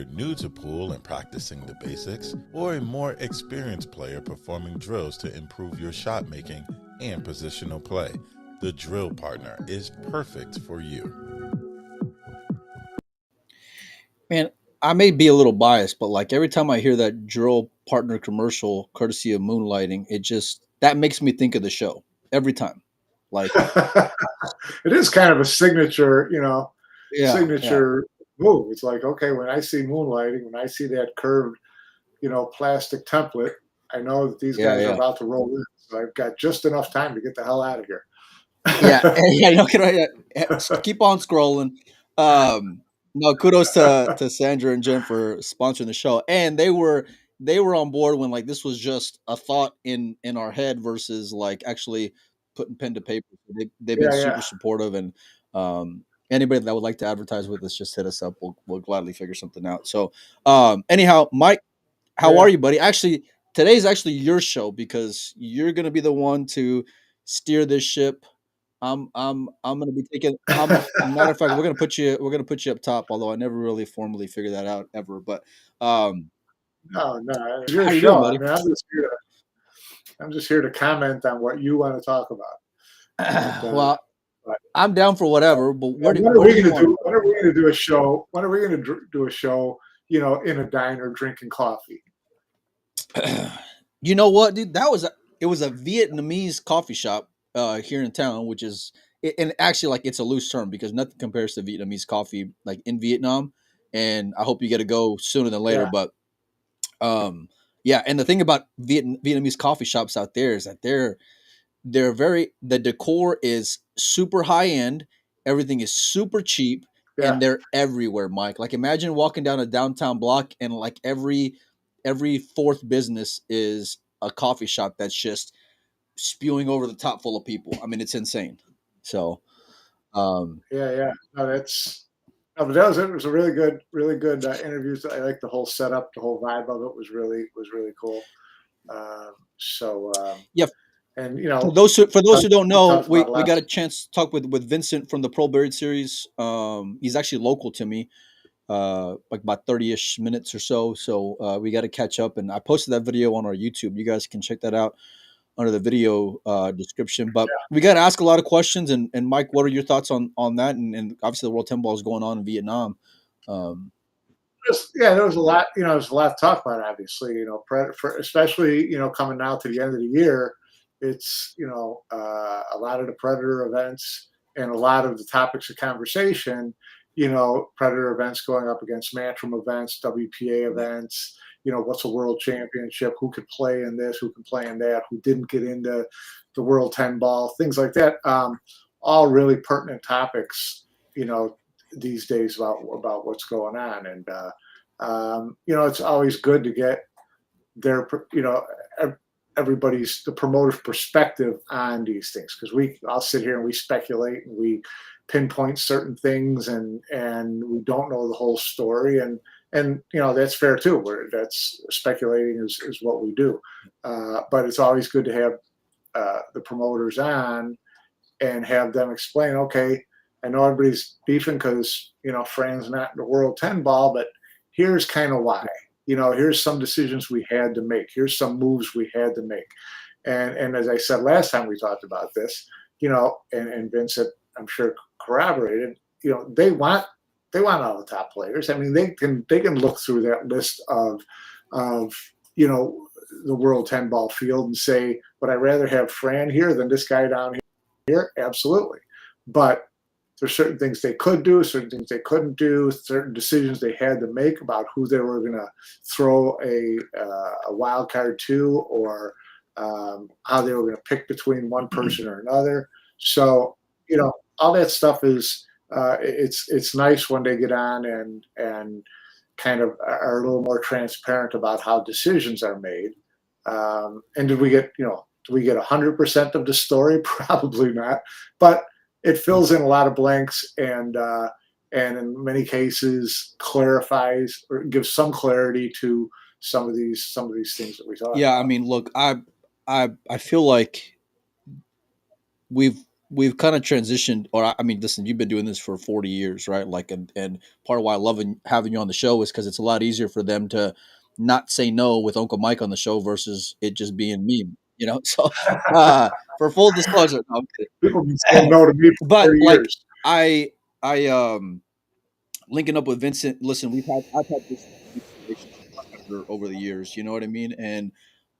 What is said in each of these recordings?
you're new to pool and practicing the basics, or a more experienced player performing drills to improve your shot making and positional play, the drill partner is perfect for you. Man, I may be a little biased, but like every time I hear that drill partner commercial, courtesy of Moonlighting, it just that makes me think of the show every time. Like, It is kind of a signature, yeah, yeah, signature move. It's like, okay, when I see Moonlighting, when I see that curved, plastic template, I know that these yeah, guys are yeah, about to roll in. So I've got just enough time to get the hell out of here. yeah, yeah. No, keep on scrolling. Um, no, kudos to Sandra and Jen for sponsoring the show, and they were on board when like this was just a thought in our head versus like actually putting pen to paper. They've been Yeah, yeah, super supportive, and anybody that would like to advertise with us, just hit us up. We'll gladly figure something out. So, anyhow, Mike, how are yeah. you, buddy? Actually, today's actually your show because you're gonna be the one to steer this ship. I'm gonna be taking. Matter of fact, we're gonna put you up top. Although I never really formally figured that out ever. But um, No, no, it's your how you doing, show. I buddy? mean, I'm just here to comment on what you want to talk about. But, Well, but I'm down for whatever. But what do, when are what do we you going to want? do? When are we going to do a show? When are we going to do a show? In a diner drinking coffee. You know what, dude? It was a Vietnamese coffee shop here in town, which is and actually like it's a loose term because nothing compares to Vietnamese coffee like in Vietnam. And I hope you get to go sooner than later. Yeah, But yeah, and the thing about Vietnamese coffee shops out there is that the decor is super high end, everything is super cheap, yeah. and they're everywhere, Mike. Like imagine walking down a downtown block and like every fourth business is a coffee shop that's just spewing over the top full of people. I mean, it's insane. So, um, Yeah, yeah. No, that's no, but that was it. It was a really good interview. I like the whole setup, the whole vibe of it was really cool. So yeah, and for those who don't we know, talked we, about a we lot. got a chance to talk with Vincent from the Pro Bird series. He's actually local to me, like about 30-ish minutes or so. So we got to catch up, and I posted that video on our YouTube. You guys can check that out under the video description. But we got to ask a lot of questions. And Mike, what are your thoughts on that? And obviously, the World 10 Ball is going on in Vietnam. Um, Yeah, there was a lot. There's a lot to talk about. Obviously, especially coming now to the end of the year, it's a lot of the Predator events and a lot of the topics of conversation. Predator events going up against Matchroom events, WPA yeah. events. What's a world championship? Who could play in this? Who can play in that? Who didn't get into the World 10 Ball? Things like that. All really pertinent topics. These days about what's going on, and it's always good to get their everybody's the promoter's perspective on these things because I'll sit here and we speculate and we pinpoint certain things and we don't know the whole story and that's fair too. That's speculating is what we do, but it's always good to have the promoters on and have them explain. Okay, I know everybody's beefing because Fran's not in the World 10 Ball, but here's kind of why. Here's some decisions we had to make. Here's some moves we had to make. And as I said last time we talked about this, and Vincent, I'm sure corroborated. They want all the top players. I mean, they can look through that list of the World 10 Ball field and say, would I rather have Fran here than this guy down here? Absolutely. But there's certain things they could do, certain things they couldn't do, certain decisions they had to make about who they were going to throw a wild card to, or how they were going to pick between one person or another. So all that stuff is it's nice when they get on and kind of are a little more transparent about how decisions are made. And do we get 100% of the story? Probably not, but it fills in a lot of blanks and in many cases clarifies or gives some clarity to some of these things that we talk yeah, I about. mean, look, I feel like we've we've kind of transitioned, or I mean, listen, you've been doing this for 40 years, right? Like, and part of why I love having you on the show is because it's a lot easier for them to not say no with Uncle Mike on the show versus it just being me, you know? So, for full disclosure, no, I'm People have been saying kidding. no to me for But 30 like, years. I linking up with Vincent. Listen, I've had this relationship over the years. You know what I mean? And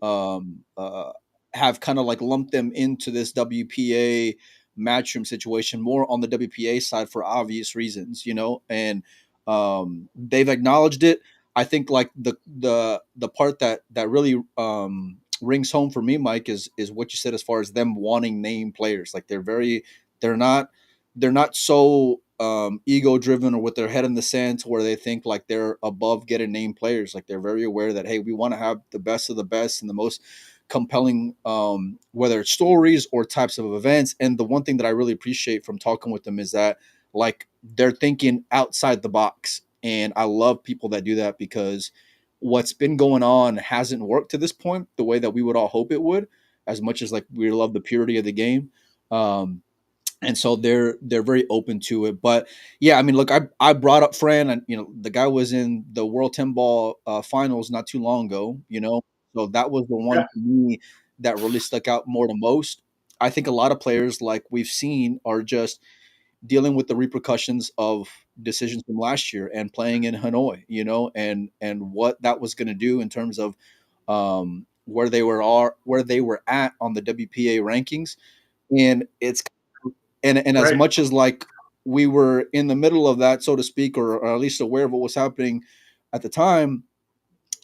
um, uh, have kind of like lumped them into this WPA matchroom situation more on the WPA side for obvious reasons. You know, and they've acknowledged it. I think like the part that really rings home for me, Mike, is what you said as far as them wanting name players. Like they're not they're not so ego driven or with their head in the sand to where they think like they're above getting named players. Like they're very aware that, hey, we want to have the best of the best and the most compelling, whether it's stories or types of events. And the one thing that I really appreciate from talking with them is that like they're thinking outside the box. And I love people that do that because what's been going on hasn't worked to this point the way that we would all hope it would, as much as like we love the purity of the game. And so they're very open to it. But yeah, I mean, look, I brought up Fran, and the guy was in the World 10 Ball finals not too long ago. So that was the one Yeah, to me that really stuck out more than most. I think a lot of players, like we've seen, are just dealing with the repercussions of decisions from last year and playing in Hanoi, and what that was going to do in terms of where they were at on the WPA rankings. And and as right. much as like we were in the middle of that, so to speak, or at least aware of what was happening at the time,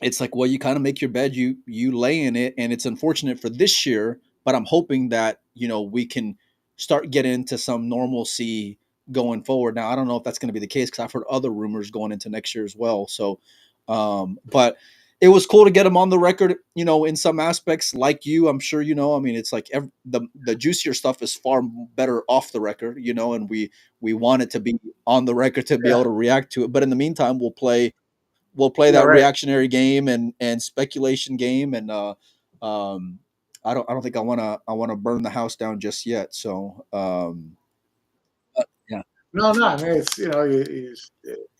it's like, well, you kind of make your bed, you lay in it, and it's unfortunate for this year, but I'm hoping that we can start getting into some normalcy going forward. Now, I don't know if that's going to be the case because I've heard other rumors going into next year as well. So, but it was cool to get him on the record. In some aspects, like you, I'm sure I mean, it's like the juicier stuff is far better off the record, and we want it to be on the record to be Yeah, able to react to it. But in the meantime, we'll play yeah, that right. reactionary game and speculation game, and um, I don't think I want to burn the house down just yet. So but, yeah, No, no. I mean, it's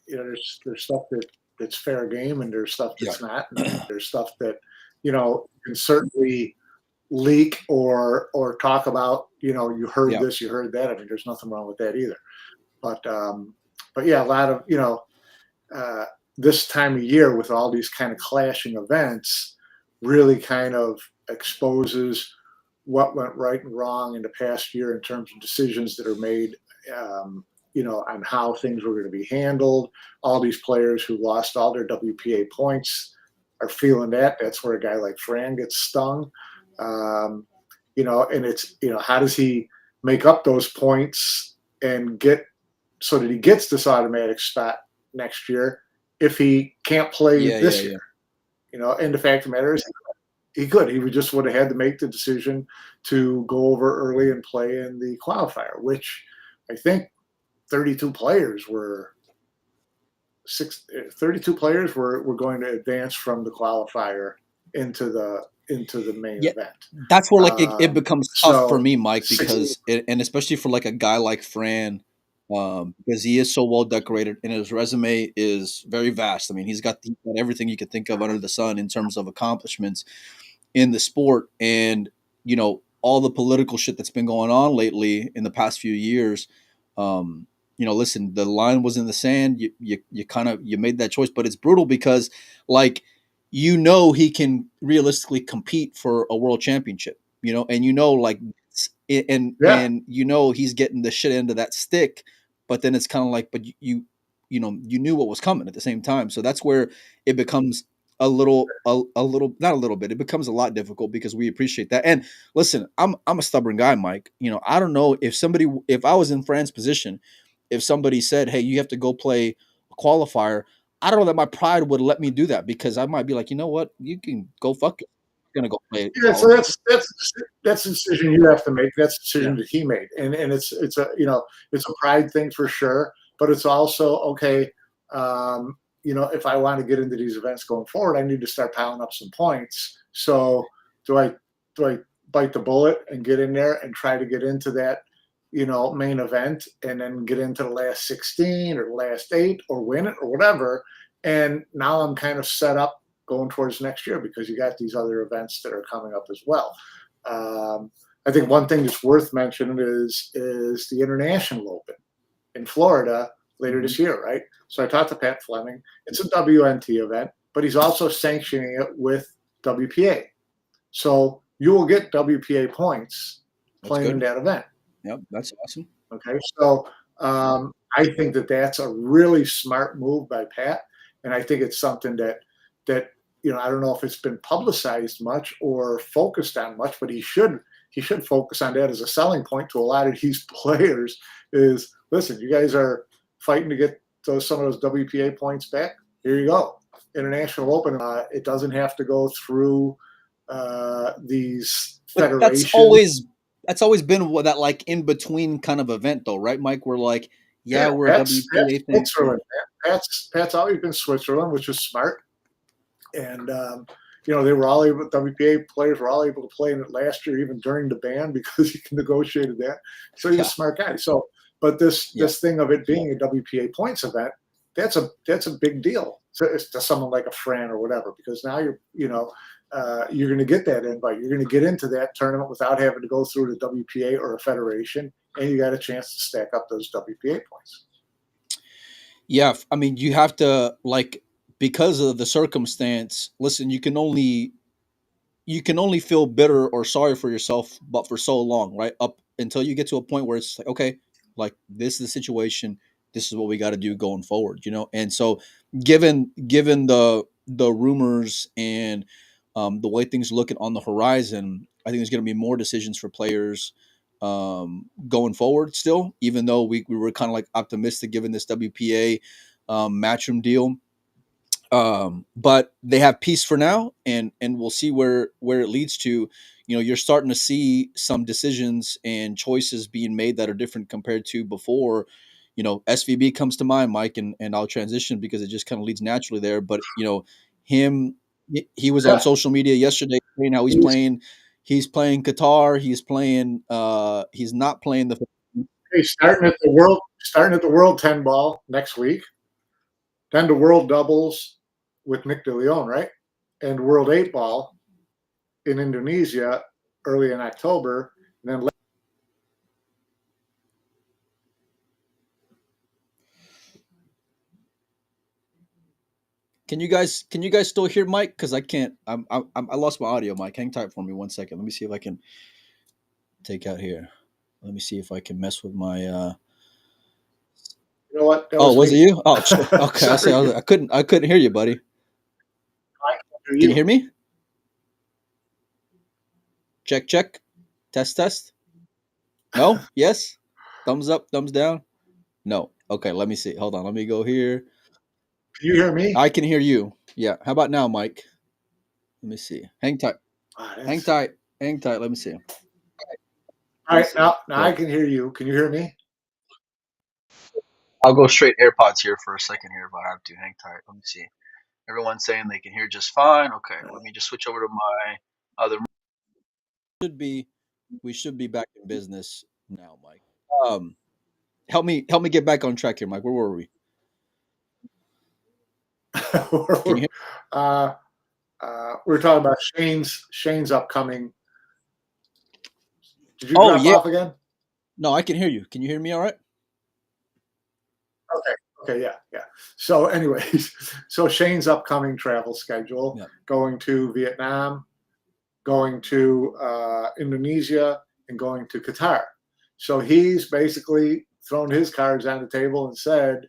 there's stuff that's fair game, and there's stuff yeah, that's not, and there's stuff that can certainly leak or talk about. You heard yeah, this, you heard that. I mean, there's nothing wrong with that either. But yeah, a lot of uh, this time of year with all these kind of clashing events really kind of exposes what went right and wrong in the past year in terms of decisions that are made, on how things were going to be handled. All these players who lost all their WPA points are feeling that. That's where a guy like Fran gets stung. And it's, how does he make up those points and get so that he gets this automatic spot next year if he can't play yeah, yeah, this year? yeah. And the fact of the matter is he could. He would have had to make the decision to go over early and play in the qualifier, which I think 32 players were 32 players were going to advance from the qualifier into the main Yeah, event. that's where like it becomes tough for So me, Mike, 16, and especially for like a guy like Fran, because he is so well decorated and his resume is very vast. I mean, he's got everything you could think of under the sun in terms of accomplishments in the sport, and all the political shit that's been going on lately in the past few years. Listen, the line was in the sand. You kind of you made that choice, but it's brutal because like he can realistically compete for a world championship, and like yeah, and he's getting the shit end of that stick, but then it's kind of like, but you knew what was coming at the same time, so that's where it becomes a little not a little bit, it becomes a lot difficult because we appreciate that. And listen, I'm a stubborn guy, Mike. I don't know if I was in Fran's position, if somebody said, hey, you have to go play a qualifier, I don't know that my pride would let me do that because I might be like, you know what, you can go fuck it. I'm gonna go play a yeah. So qualifier. that's a decision you have to make. That's a Yeah, decision that he made, and it's a it's a pride thing for sure, but it's also okay. If I want to get into these events going forward, I need to start piling up some points. So do I bite the bullet and get in there and try to get into that main event and then get into the last 16 or the last 8 or win it or whatever. And now I'm kind of set up going towards next year because you got these other events that are coming up as well. I think one thing that's worth mentioning is the International Open in Florida later this year, right? So I talked to Pat Fleming. It's a WNT event, but he's also sanctioning it with WPA. So you will get WPA points playing in that event. Yep, that's awesome. Okay, so I think that's a really smart move by Pat, and I think it's something that I don't know if it's been publicized much or focused on much, but he should focus on that as a selling point to a lot of these players. Is listen, you guys are fighting to get some of those WPA points back. Here you go, International Open. It doesn't have to go through these federations. That's always been that like in between kind of event though, right, Mike? We're like, we're a WPA thing. Switzerland. Pat's always been Switzerland, which is smart. And they were all able. WPA players were all able to play in it last year, even during the ban, because he negotiated that. So he's a smart guy. So, but this thing of it being a WPA points event, that's a big deal to someone like a Fran or whatever, because now you're going to get that invite. You're going to get into that tournament without having to go through the WPA or a federation, and you got a chance to stack up those WPA points. Yeah, I mean, you have to because of the circumstance. Listen, you can only feel bitter or sorry for yourself, but for so long, right? Up until you get to a point where it's like, okay, like this is the situation. This is what we got to do going forward, And so, given the rumors and the way things look on the horizon, I think there's going to be more decisions for players going forward. Still, even though we were kind of like optimistic given this WPA matchroom deal. But they have peace for now, and we'll see where it leads to. You're starting to see some decisions and choices being made that are different compared to before. SVB comes to mind, Mike, and I'll transition because it just kind of leads naturally there. But he was on social media yesterday saying how he's playing. He's playing Qatar. He's playing. He's not playing the. He's starting at the World 10 ball next week. Then the World doubles with Nick De Leon, right? And World 8 ball in Indonesia early in October. And then Can you guys still hear Mike? Because I can't. I lost my audio, Mike. Hang tight for me 1 second. Let me see if I can take out here. Let me see if I can mess with my. You know what? Was it you? Oh, okay. I couldn't hear you, buddy. Can you hear me? Check. Test. No? Yes? Thumbs up, thumbs down? No. Okay, let me see. Hold on. Let me go here. Can you hear me? I can hear you. Yeah. How about now, Mike? Let me see. Hang tight. Hang tight. Let me see. All right. Now I can hear you. Can you hear me? I'll go straight AirPods here for a second here if I have to. Hang tight. Let me see. Everyone's saying they can hear just fine. Okay. Let me just switch over to my other. We should be back in business now, Mike. Help me get back on track here, Mike. Where were we? Can you hear? We're talking about Shane's upcoming. Did you drop off again? No, I can hear you. Can you hear me all right? Okay, yeah. So anyways, Shane's upcoming travel schedule, going to Vietnam, going to Indonesia, and going to Qatar. So he's basically thrown his cards on the table and said,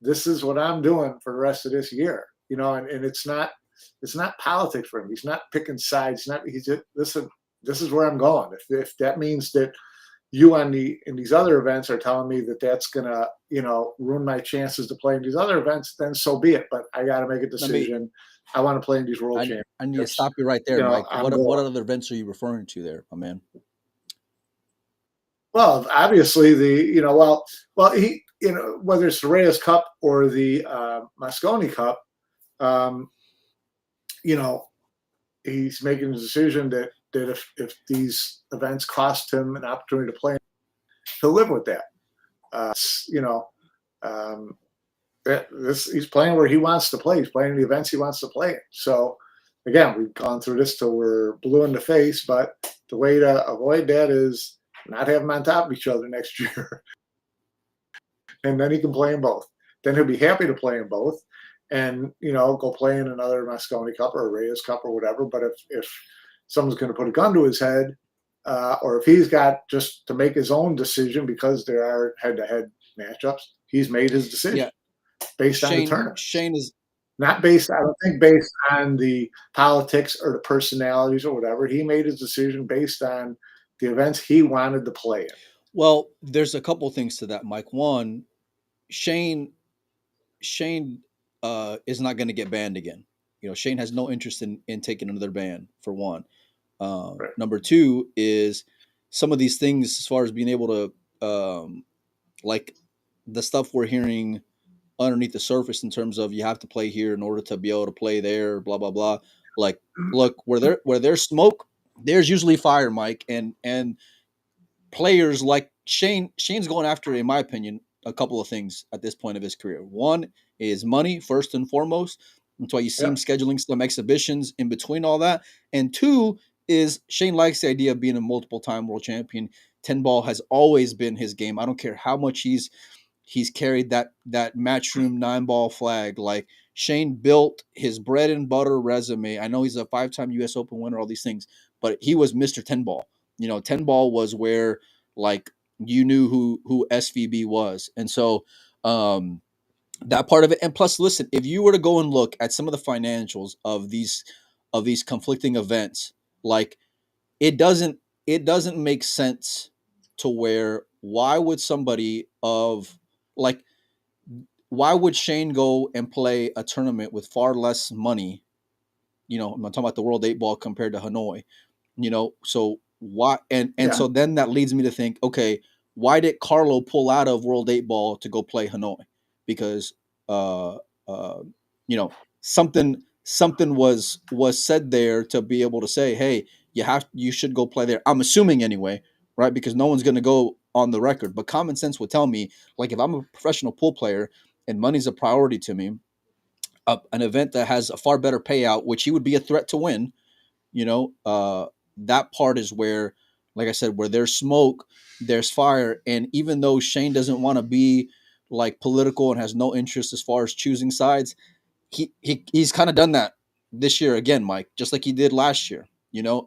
this is what I'm doing for the rest of this year. And it's not politics for him. He's not picking sides. He's just, listen, this is where I'm going. If that means that you in these other events are telling me that that's gonna ruin my chances to play in these other events, then so be it. But I got to make a decision. I want to play in these world championships. I need to stop you right there, Mike. What other events are you referring to there, my man? Well, obviously he whether it's the Reyes Cup or the Mosconi Cup, he's making a decision that if these events cost him an opportunity to play he'll live with that. He's playing where he wants to play. He's playing the events he wants to play in. So again, we've gone through this till we're blue in the face, but the way to avoid that is not have them on top of each other next year. And then he can play in both. Then he'll be happy to play in both and, go play in another Mosconi Cup or a Reyes Cup or whatever. But if someone's going to put a gun to his head, or if he's got just to make his own decision because there are head-to-head matchups, he's made his decision based on the tournament. Shane is not based, I don't think, based on the politics or the personalities or whatever. He made his decision based on the events he wanted to play in. Well, there's a couple things to that, Mike. One, Shane is not going to get banned again. Shane has no interest in taking another ban, for one. Right. Number two is some of these things as far as being able to, like the stuff we're hearing underneath the surface in terms of you have to play here in order to be able to play there, blah, blah, blah. Like, look, where there's smoke, there's usually fire, Mike. And players like Shane's going after, in my opinion, a couple of things at this point of his career. One is money, first and foremost. That's why you see him scheduling some exhibitions in between all that. And two is Shane likes the idea of being a multiple-time world champion. 10-ball has always been his game. I don't care how much he's carried that Matchroom 9-ball flag. Like, Shane built his bread and butter resume. I know he's a 5-time U.S. Open winner, all these things, but he was Mr. 10-ball. 10-ball was where, like, you knew who SVB was. And so that part of it. And plus, listen, if you were to go and look at some of the financials of these conflicting events, like, it doesn't make sense to where why would somebody why would Shane go and play a tournament with far less money? I'm talking about the World 8-ball compared to Hanoi, so why? And so then that leads me to think, okay, why did Carlo pull out of World 8-ball to go play Hanoi? Because, something was said there to be able to say, hey, you should go play there. I'm assuming anyway, right? Because no one's going to go on the record, but common sense would tell me, like, if I'm a professional pool player and money's a priority to me, an event that has a far better payout, which he would be a threat to win, that part is where, like I said, where there's smoke, there's fire. And even though Shane doesn't want to be like political and has no interest as far as choosing sides, he's kind of done that this year again, Mike, just like he did last year,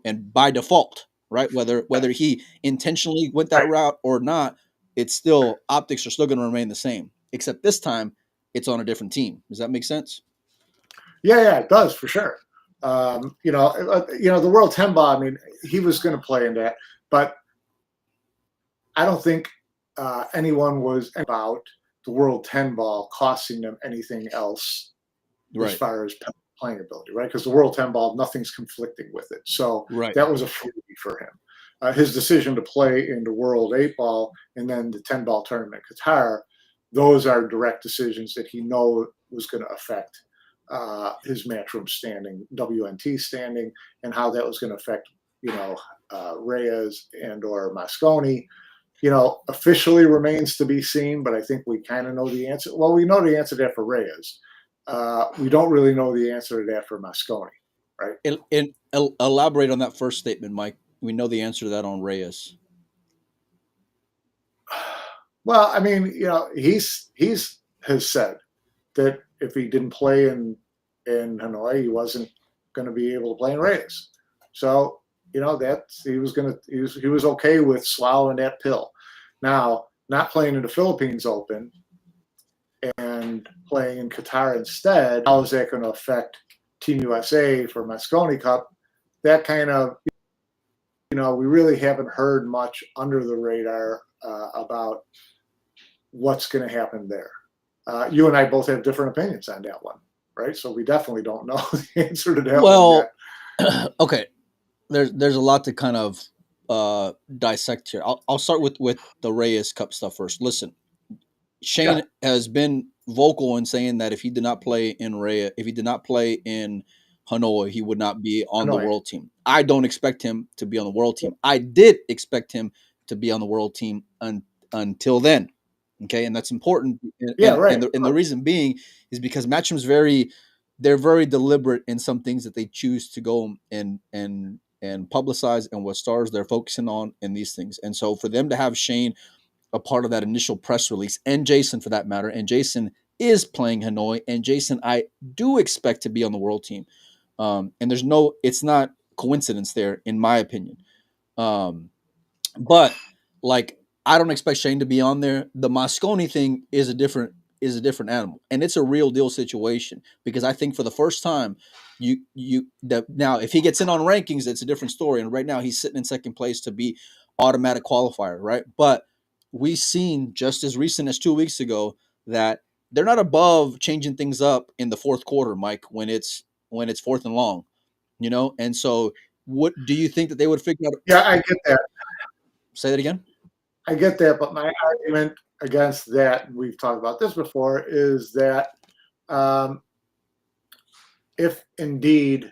and by default, right? Whether he intentionally went that route or not, it's still, optics are still going to remain the same, except this time it's on a different team. Does that make sense? Yeah, it does, for sure. The World 10-ball, I mean, he was going to play in that, but I don't think anyone was about the World 10-ball costing them anything else as far as playing ability, right? Because the World 10-ball, nothing's conflicting with it. So that was a freebie for him. His decision to play in the World 8-ball and then the 10-ball tournament in Qatar, those are direct decisions that he knew was going to affect his Matchroom standing, WNT standing, and how that was going to affect, Reyes and or Mosconi. Officially remains to be seen, but I think we kind of know the answer. Well, we know the answer to that for Reyes. We don't really know the answer to that for Mosconi, right? And elaborate on that first statement, Mike. We know the answer to that on Reyes. Well, I mean, he's has said that if he didn't play in Hanoi, he wasn't going to be able to play in Reyes. So, that he was okay with swallowing that pill. Now, not playing in the Philippines Open and playing in Qatar instead, how is that going to affect Team USA for Mosconi Cup? That kind of, we really haven't heard much under the radar about what's going to happen there. You and I both have different opinions on that one, right? So we definitely don't know the answer to that one yet. Okay. There's a lot to kind of dissect here. I'll start with the Reyes Cup stuff first. Listen, Shane has been vocal in saying that if he did not play in Hanoi, he would not be on the world team. I don't expect him to be on the world team. I did expect him to be on the world team until then. Okay, and that's important. Yeah, right. And the reason being is because Matchroom's they're very deliberate in some things that they choose to go and publicize, and what stars they're focusing on in these things. And so for them to have Shane a part of that initial press release, and Jason for that matter, and Jason is playing Hanoi, and Jason I do expect to be on the world team. And it's not coincidence there, in my opinion. But like, I don't expect Shane to be on there. The Mosconi thing is a different animal, and it's a real deal situation, because I think for the first time, now if he gets in on rankings, it's a different story. And right now he's sitting in second place to be automatic qualifier, right? But we've seen just as recent as 2 weeks ago that they're not above changing things up in the fourth quarter, Mike, when it's fourth and long, And so, what do you think that they would figure out? Yeah, I get that. Say that again. I get that, but my argument against that, and we've talked about this before, is that if indeed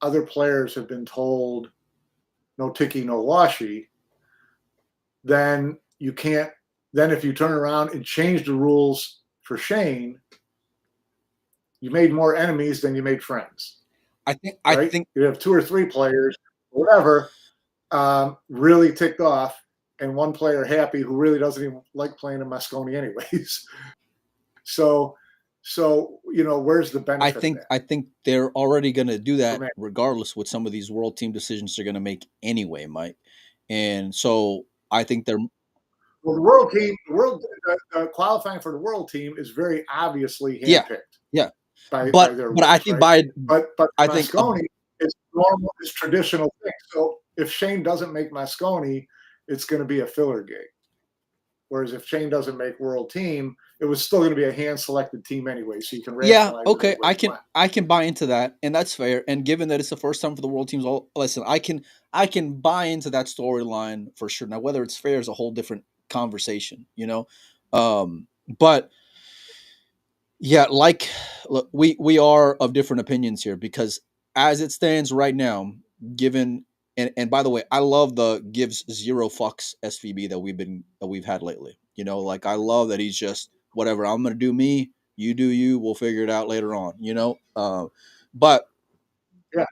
other players have been told no ticky, no washy, then you can't. Then if you turn around and change the rules for Shane, you made more enemies than you made friends. I think you have 2 or 3 players, whatever, really ticked off, and one player happy who really doesn't even like playing in Mosconi anyways. So where's the benefit? I think they're already going to do that regardless with some of these world team decisions they're going to make anyway, Mike. And so I think they're. Well, the world team, qualifying for the world team is very obviously handpicked. Yeah. By their rules, I think right? but Mosconi is normal, is traditional thing. So if Shane doesn't make Mosconi, it's going to be a filler gig. Whereas if Shane doesn't make world team, it was still going to be a hand-selected team anyway. So you can rationalize. Yeah, okay, I can buy into that, and that's fair. And given that it's the first time for the world teams, listen, I can buy into that storyline for sure. Now, whether it's fair is a whole different conversation, but yeah, look, we are of different opinions here, because as it stands right now, given. And by the way, I love the gives zero fucks SVB that we've had lately. I love that he's just whatever. I'm gonna do me, you do you. We'll figure it out later on. But yeah,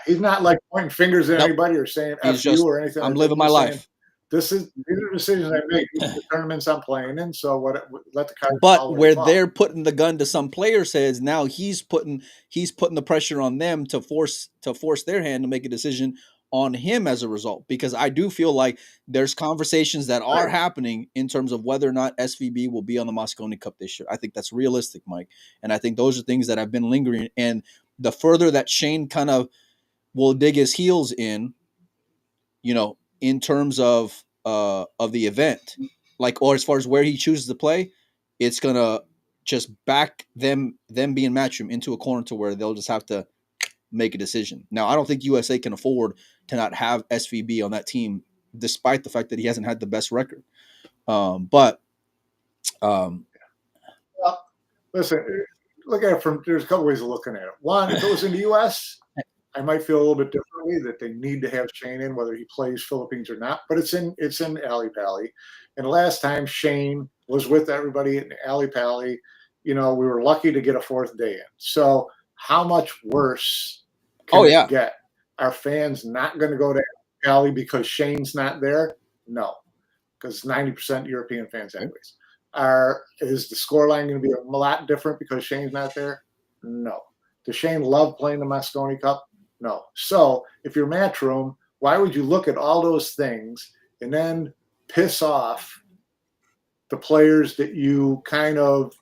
he's not like pointing fingers at anybody or saying "f you" or anything. I'm living my life. These are decisions I make. The tournaments I'm playing in, so let the cards. But where they're putting the gun to some players' heads, now he's putting the pressure on them to force their hand to make a decision on him as a result, because I do feel like there's conversations that are happening in terms of whether or not SVB will be on the Mosconi Cup this year. I think that's realistic, Mike. And I think those are things that have been lingering. And the further that Shane kind of will dig his heels in terms of the event, or as far as where he chooses to play, it's gonna just back them being Matchroom into a corner to where they'll just have to make a decision. Now, I don't think USA can afford to not have SVB on that team, despite the fact that he hasn't had the best record. Listen, look at it there's a couple ways of looking at it. One, if it was in the US, I might feel a little bit differently that they need to have Shane in, whether he plays Philippines or not. But it's in Ali Pali. And the last time Shane was with everybody in Ali Pali, we were lucky to get a 4th day in. So how much worse can it get? Are fans not going to go to Ali because Shane's not there? No, because 90% European fans anyways. Is the scoreline going to be a lot different because Shane's not there? No. Does Shane love playing the Mosconi Cup? No. So if you're Matchroom, why would you look at all those things and then piss off the players that you kind of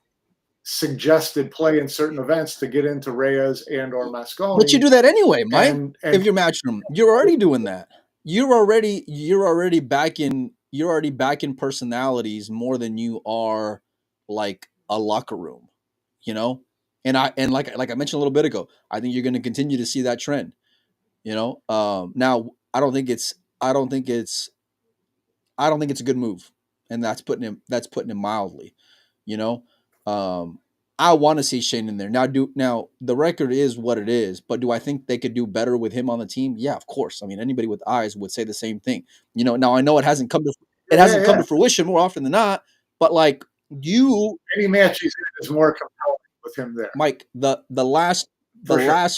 suggested play in certain events to get into Reyes and or Mosconi? But you do that anyway, Mike. If you're Matchroom, you're already doing that. You're already backing personalities more than you are like a locker room, And like I mentioned a little bit ago, I think you're going to continue to see that trend. Now I don't think it's a good move, and that's putting it mildly. I want to see Shane in there. Now the record is what it is, but do I think they could do better with him on the team? Yeah, of course. I mean, anybody with eyes would say the same thing. Now I know it hasn't come to it hasn't come to fruition more often than not. But like any match he's in is more compelling with him there. Mike, the last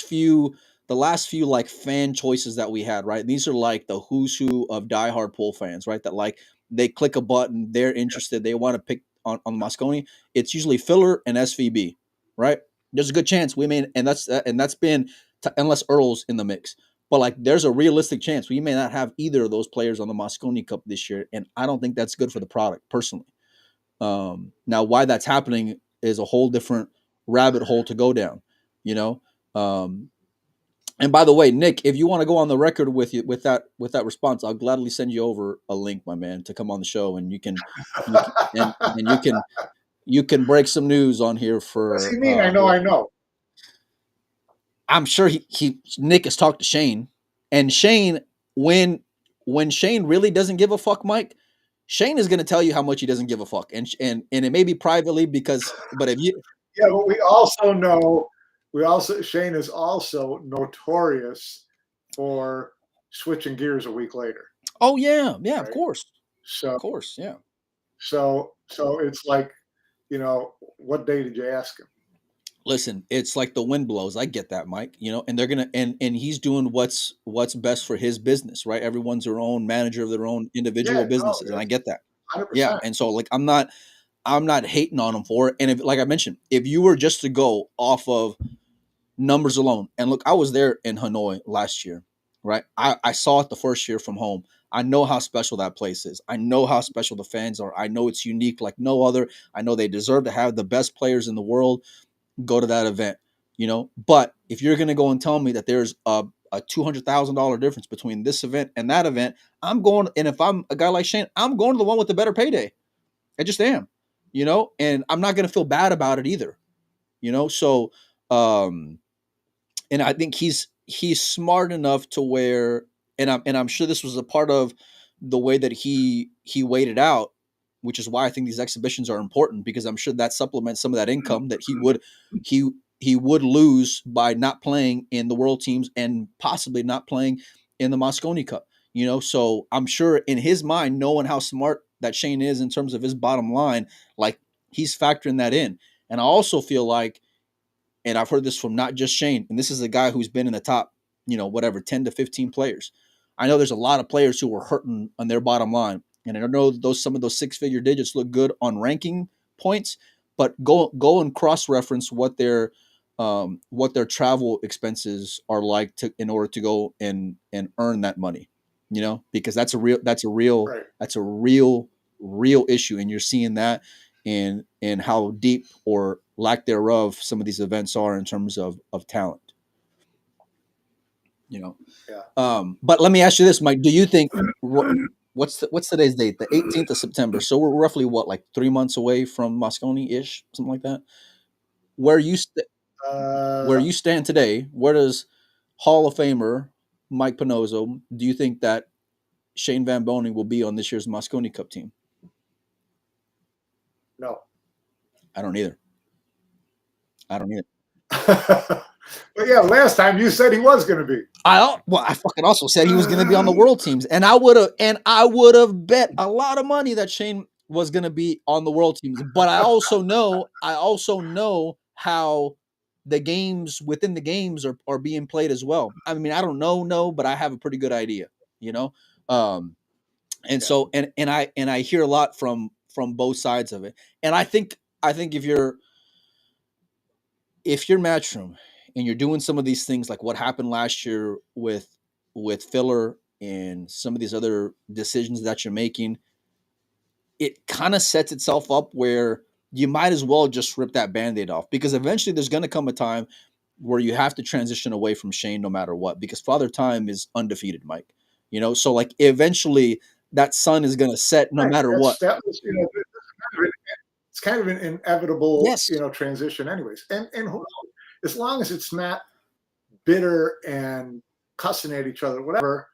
few like fan choices that we had, right? These are like the who's who of diehard pool fans, right? That like they click a button, they're interested, they want to pick on Mosconi. It's usually Filler and SVB, right? There's a good chance we may, and that's been unless Earl's in the mix. But like, there's a realistic chance we may not have either of those players on the Mosconi Cup this year, and I don't think that's good for the product personally. Now, why that's happening is a whole different rabbit hole to go down, you know. And by the way, Nick, if you want to go on the record with that response, I'll gladly send you over a link, my man, to come on the show, and you can break some news on here for. What does he mean? I know. I'm sure Nick has talked to Shane, and Shane, when Shane really doesn't give a fuck, Mike, Shane is going to tell you how much he doesn't give a fuck, and it may be privately but if you, but we also know, Shane is also notorious for switching gears a week later. Oh yeah, right? Of course, yeah. So it's like, what day did you ask him? Listen, it's like the wind blows. I get that, Mike. And they're gonna and he's doing what's best for his business, right? Everyone's their own manager of their own individual businesses, and I get that. 100%. Yeah, and so like I'm not hating on him for it. And if, like I mentioned, if you were just to go off of numbers alone, and look, I was there in Hanoi last year, right? I saw it the first year from home. I know how special that place is. I know how special the fans are. I know it's unique like no other. I know they deserve to have the best players in the world go to that event, But if you're going to go and tell me that there's a $200,000 difference between this event and that event, I'm going. And if I'm a guy like Shane, I'm going to the one with the better payday. I just am, and I'm not going to feel bad about it either, So, and I think he's smart enough to where, and I'm sure this was a part of the way that he weighed it out, which is why I think these exhibitions are important, because I'm sure that supplements some of that income that he would lose by not playing in the world teams and possibly not playing in the Mosconi Cup, So I'm sure in his mind, knowing how smart that Shane is in terms of his bottom line, like he's factoring that in. And I also feel like, and I've heard this from not just Shane, and this is a guy who's been in the top, 10 to 15 players. I know there's a lot of players who were hurting on their bottom line. And I know some of those 6-figure digits look good on ranking points, but go and cross-reference what their travel expenses are like in order to go and earn that money, because that's a real issue, and you're seeing that in how deep or lack thereof some of these events are in terms of talent. Yeah. But let me ask you this, Mike. Do you think what's today's date? The 18th of September. So we're roughly like 3 months away from Mosconi-ish, something like that. Where you stand today, where does Hall of Famer Mike Panozzo, do you think that Shane Van Boening will be on this year's Mosconi Cup team? No. I don't either. But yeah, last time you said he was going to be. I fucking also said he was going to be on the world teams, and I would have bet a lot of money that Shane was going to be on the world teams. But I also know how the games within the games are being played as well. I mean, I don't know, but I have a pretty good idea, So I hear a lot from both sides of it, and I think if you're Matchroom and you're doing some of these things like what happened last year with Filler and some of these other decisions that you're making, it kind of sets itself up where you might as well just rip that Band-Aid off, because eventually there's going to come a time where you have to transition away from Shane no matter what, because Father Time is undefeated, Mike. So like eventually that sun is going to set no matter what. It's kind of an inevitable, yes. Transition anyways. And who knows? As long as it's not bitter and cussing at each other, whatever,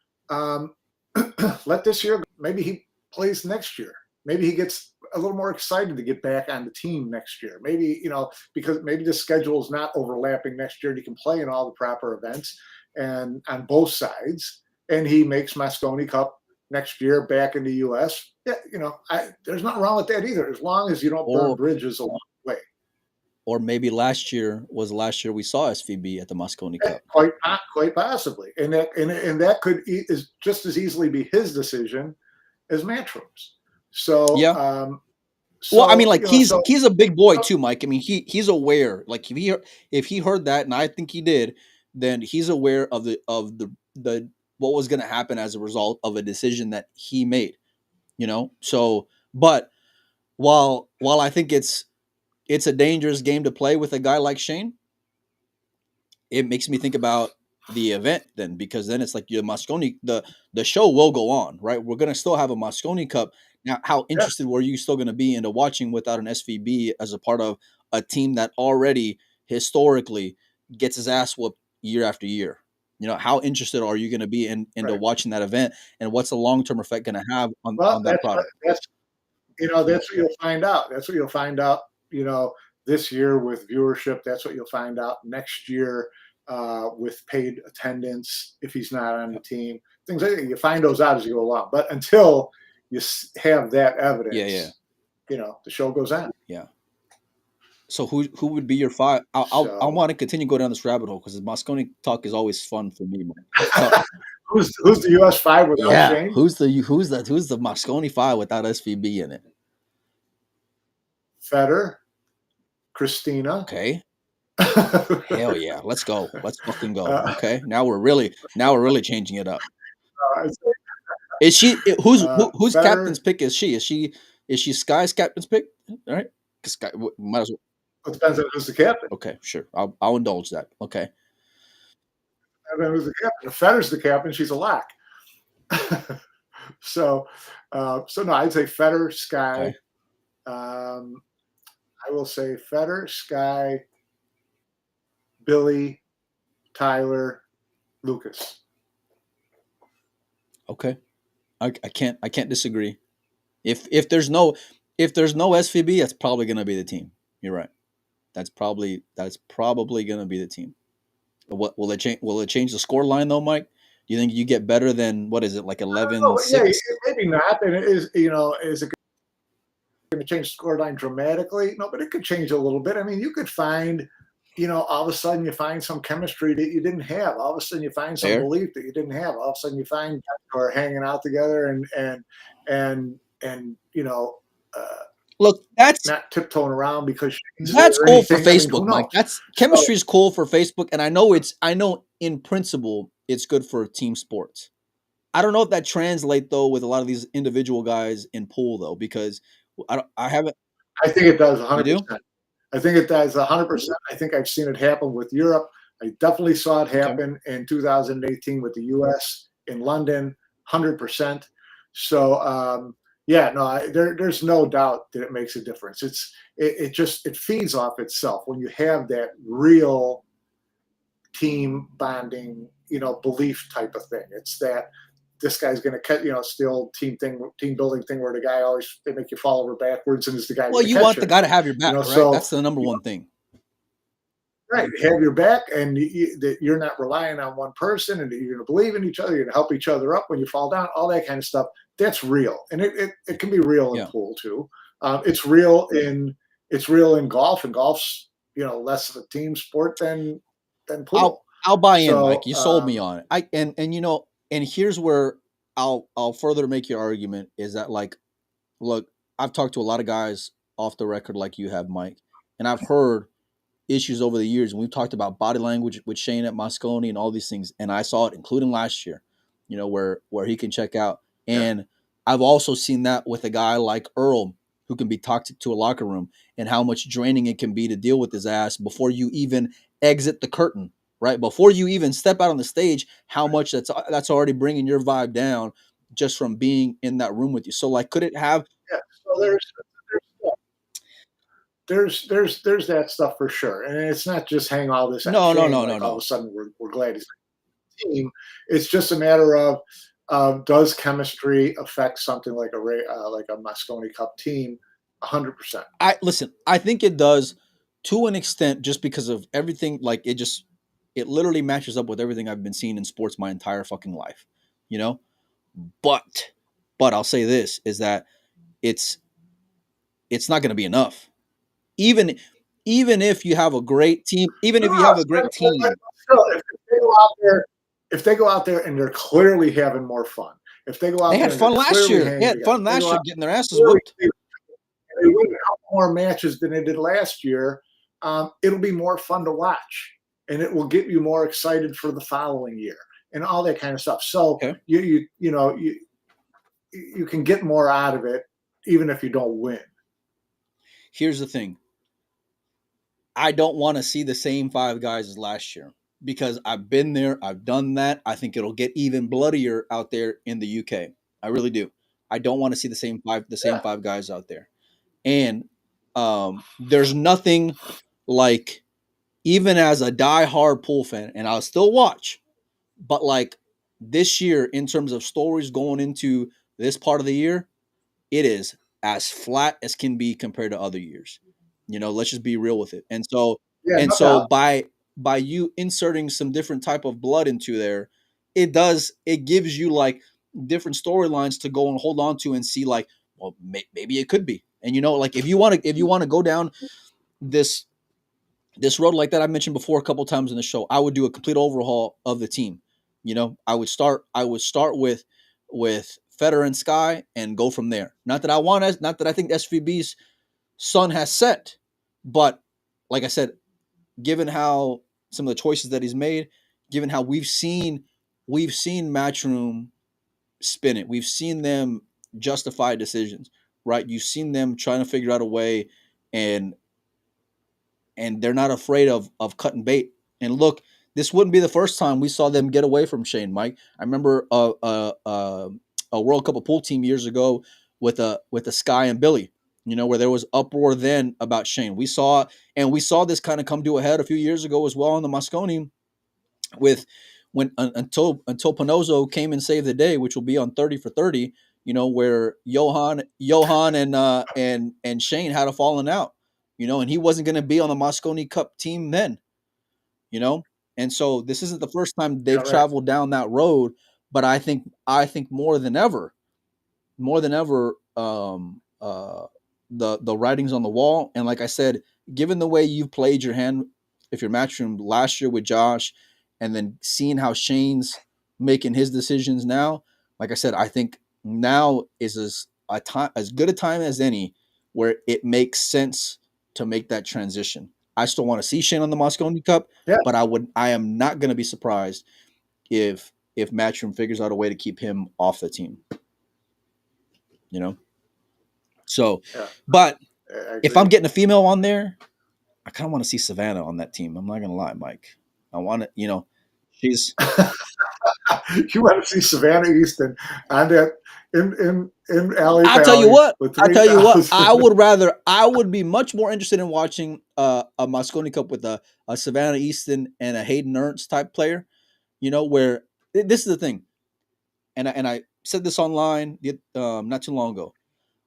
let this year go. Maybe he plays next year. Maybe he gets a little more excited to get back on the team next year. Maybe, because maybe the schedule is not overlapping next year. And he can play in all the proper events and on both sides. And he makes Mosconi Cup next year back in the U.S., yeah, there's nothing wrong with that either, as long as you don't burn bridges along the way. Or maybe last year we saw SVB at the Mosconi Cup. Quite possibly, and that could is just as easily be his decision as Matchroom's. So yeah. Well, I mean, like he's a big boy too, Mike. I mean, he's aware. Like if he heard that, and I think he did, then he's aware of the what was going to happen as a result of a decision that he made. So but while I think it's a dangerous game to play with a guy like Shane, it makes me think about the event then, because then it's like your Mosconi, the show will go on, right? We're going to still have a Mosconi Cup. Now, how interested were you still going to be into watching without an SVB as a part of a team that already historically gets his ass whooped year after year? How interested are you going to be into watching that event, and what's the long-term effect going to have on that product? That's what you'll find out. That's what you'll find out, this year with viewership. That's what you'll find out next year with paid attendance if he's not on the team. Things like that. You find those out as you go along. But until you have that evidence, the show goes on. Yeah. So who would be your five? I want to continue to go down this rabbit hole because the Mosconi talk is always fun for me, man. Who's the US 5 without Shane? Who's the Mosconi 5 without SVB in it? Federer, Christina. Okay. Hell yeah, let's go. Let's fucking go. Okay. Now we're really changing it up. Is she whose Federer, captain's pick is she? Is she Sky's captain's pick? All right. Sky might as well. It depends on who's the captain. Okay, sure. I'll indulge that. Okay. And then who's the captain? If Federer's the captain, she's a lock. So no, I'd say Federer, Sky. Okay. I will say Federer, Sky, Billy, Tyler, Lucas. Okay. I can't disagree. If there's no SVB, that's probably going to be the team. You're right. That's probably going to be the team. What will it change? Will it change the score line though, Mike? Do you think you get better than what is it, like 11-6? Yeah, maybe not. And it is, is it going to change the score line dramatically? No, but it could change a little bit. I mean, you could find, all of a sudden you find some chemistry that you didn't have. All of a sudden you find some belief that you didn't have. All of a sudden you find guys who are hanging out together and look, that's not tiptoeing around because that's cool for Facebook, Mike. That's chemistry is cool for Facebook, and I know in principle it's good for team sports. I don't know if that translates though with a lot of these individual guys in pool though, because I haven't. I think it does 100%. I think it does 100%. I think I've seen it happen with Europe. I definitely saw it happen in 2018 with the U.S. in London, 100%. So. There's no doubt that it makes a difference. It feeds off itself when you have that real team bonding, belief type of thing. It's that this guy's going to cut, still team building thing where the guy they make you fall over backwards and is the guy. Well, you want the guy to have your back, right? So, that's the number one thing. Right, have your back, and that you're not relying on one person, and that you're going to believe in each other. You're going to help each other up when you fall down. All that kind of stuff. That's real, and it can be real in pool too. It's real in golf, and golf's less of a team sport than pool. I'll buy in, Mike. You sold me on it. And here's where I'll further make your argument is that, like, look, I've talked to a lot of guys off the record like you have, Mike, and I've heard issues over the years, and we've talked about body language with Shane at Mosconi and all these things, and I saw it, including last year, where he can check out. And I've also seen that with a guy like Earl, who can be toxic to a locker room, and how much draining it can be to deal with his ass before you even exit the curtain, right? Before you even step out on the stage, how much that's already bringing your vibe down just from being in that room with you. So, like, could it have? Yeah. So there's that stuff for sure, and it's not just hang all this. No. All of a sudden, we're glad he's on the team. It's just a matter of does chemistry affect something like a Mosconi Cup team? 100%. I think it does to an extent, just because of everything. Like it literally matches up with everything I've been seeing in sports my entire fucking life, But But I'll say this is that it's not going to be enough. Even if you have a great team, even if you have a great team, still, if they go out there and they're clearly having more fun, if they go out they there had and they're fun last clearly year. They hanging had together, fun if they last go year out getting their asses clearly, whooped. they win a couple more matches than they did last year, it'll be more fun to watch, and it will get you more excited for the following year and all that kind of stuff. So Okay. you can get more out of it even if you don't win. Here's the thing. I don't want to see the same 5 guys as last year because I've been there, I've done that. I think it'll get even bloodier out there in the UK. I really do. I don't want to see the same 5 guys out there. And there's nothing like, even as a diehard pool fan, and I'll still watch, but like this year in terms of stories going into this part of the year, it is as flat as can be compared to other years. Let's just be real with it. And so Yeah, no doubt. by you inserting some different type of blood into there, it gives you like different storylines to go and hold on to and see like, well, maybe it could be. And like if you want to go down this road like that I mentioned before a couple times in the show, I would do a complete overhaul of the team. I would start with Federer and Sky and go from there. Not that I think SVB's sun has set, but like I said, given how some of the choices that he's made, given how we've seen Matchroom spin it, we've seen them justify decisions, right? You've seen them trying to figure out a way, and they're not afraid of cutting bait. And look, this wouldn't be the first time we saw them get away from Shane, Mike. I remember a World Cup of Pool team years ago with a Sky and Billy, where there was uproar then about Shane. We saw this kind of come to a head a few years ago as well on the Mosconi with until Panozzo came and saved the day, which will be on 30 for 30. Where Johan and Shane had a falling out. And he wasn't going to be on the Mosconi Cup team then. And so this isn't the first time they've traveled down that road. But I think more than ever, the writing's on the wall. And like I said, given the way you've played your hand, if you're Matchroom last year with Josh, and then seeing how Shane's making his decisions now, like I said, I think now is as good a time as any where it makes sense to make that transition. I still want to see Shane on the Mosconi Cup, but I am not going to be surprised if Matchroom figures out a way to keep him off the team. So, but if I'm getting a female on there, I kind of want to see Savannah on that team. I'm not going to lie, Mike. I want to, she's. You want to see Savannah Easton on that in Alley Valley? I'll tell you what. I would be much more interested in watching a Mosconi Cup with a Savannah Easton and a Hayden Ernst type player. Where this is the thing, and I said this online not too long ago.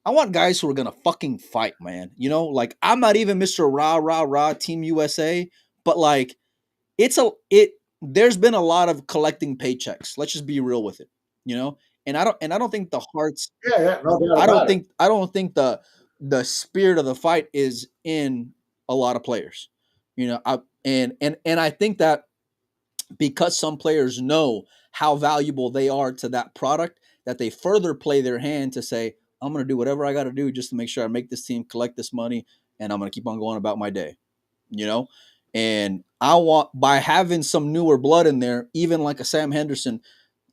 I want guys who are gonna fucking fight, man. Like I'm not even Mr. Rah Rah Rah Team USA, but like there's been a lot of collecting paychecks. Let's just be real with it, And I don't think the hearts. No I don't think the spirit of the fight is in a lot of players, and I think that because some players know how valuable they are to that product, that they further play their hand to say, I'm going to do whatever I got to do just to make sure I make this team collect this money, and I'm going to keep on going about my day, And I want, by having some newer blood in there, even like a Sam Henderson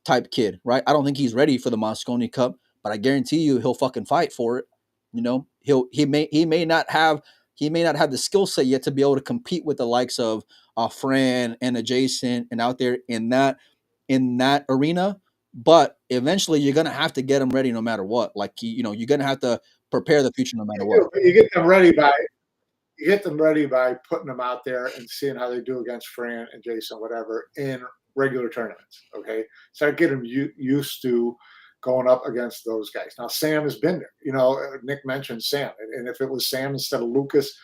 type kid, right? I don't think he's ready for the Mosconi Cup, but I guarantee you he'll fucking fight for it. He may not have the skill set yet to be able to compete with the likes of Fran and Adjacent and out there in that arena. But eventually you're gonna have to get them ready no matter what. Like you're gonna have to prepare the future no matter what. You get them ready by putting them out there and seeing how they do against Fran and Jason, whatever, in regular tournaments. Okay, so I get them used to going up against those guys. Now Sam has been there. Nick mentioned Sam, and if it was Sam instead of Lucas,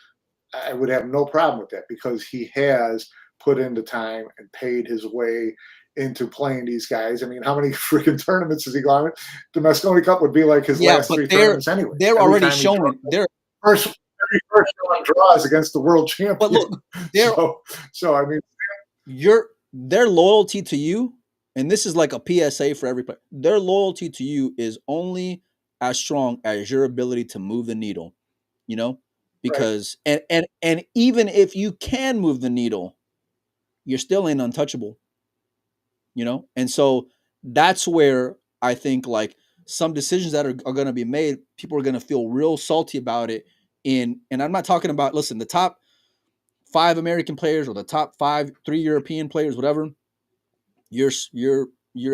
I would have no problem with that because he has put in the time and paid his way into playing these guys. I mean, how many freaking tournaments has he gone? The Mosconi Cup would be like his last three tournaments anyway. They're Every already time he showing they're every first round draws against the world champion. but look, so I mean, their loyalty to you, and this is like a PSA for every player. Their loyalty to you is only as strong as your ability to move the needle, you know, because and even if you can move the needle, you're still ain't untouchable, you know, and so that's where I think like some decisions that are going to be made, people are going to feel real salty about it. And I'm not talking about, listen, the top 5 American players or the top 3 European players, whatever, your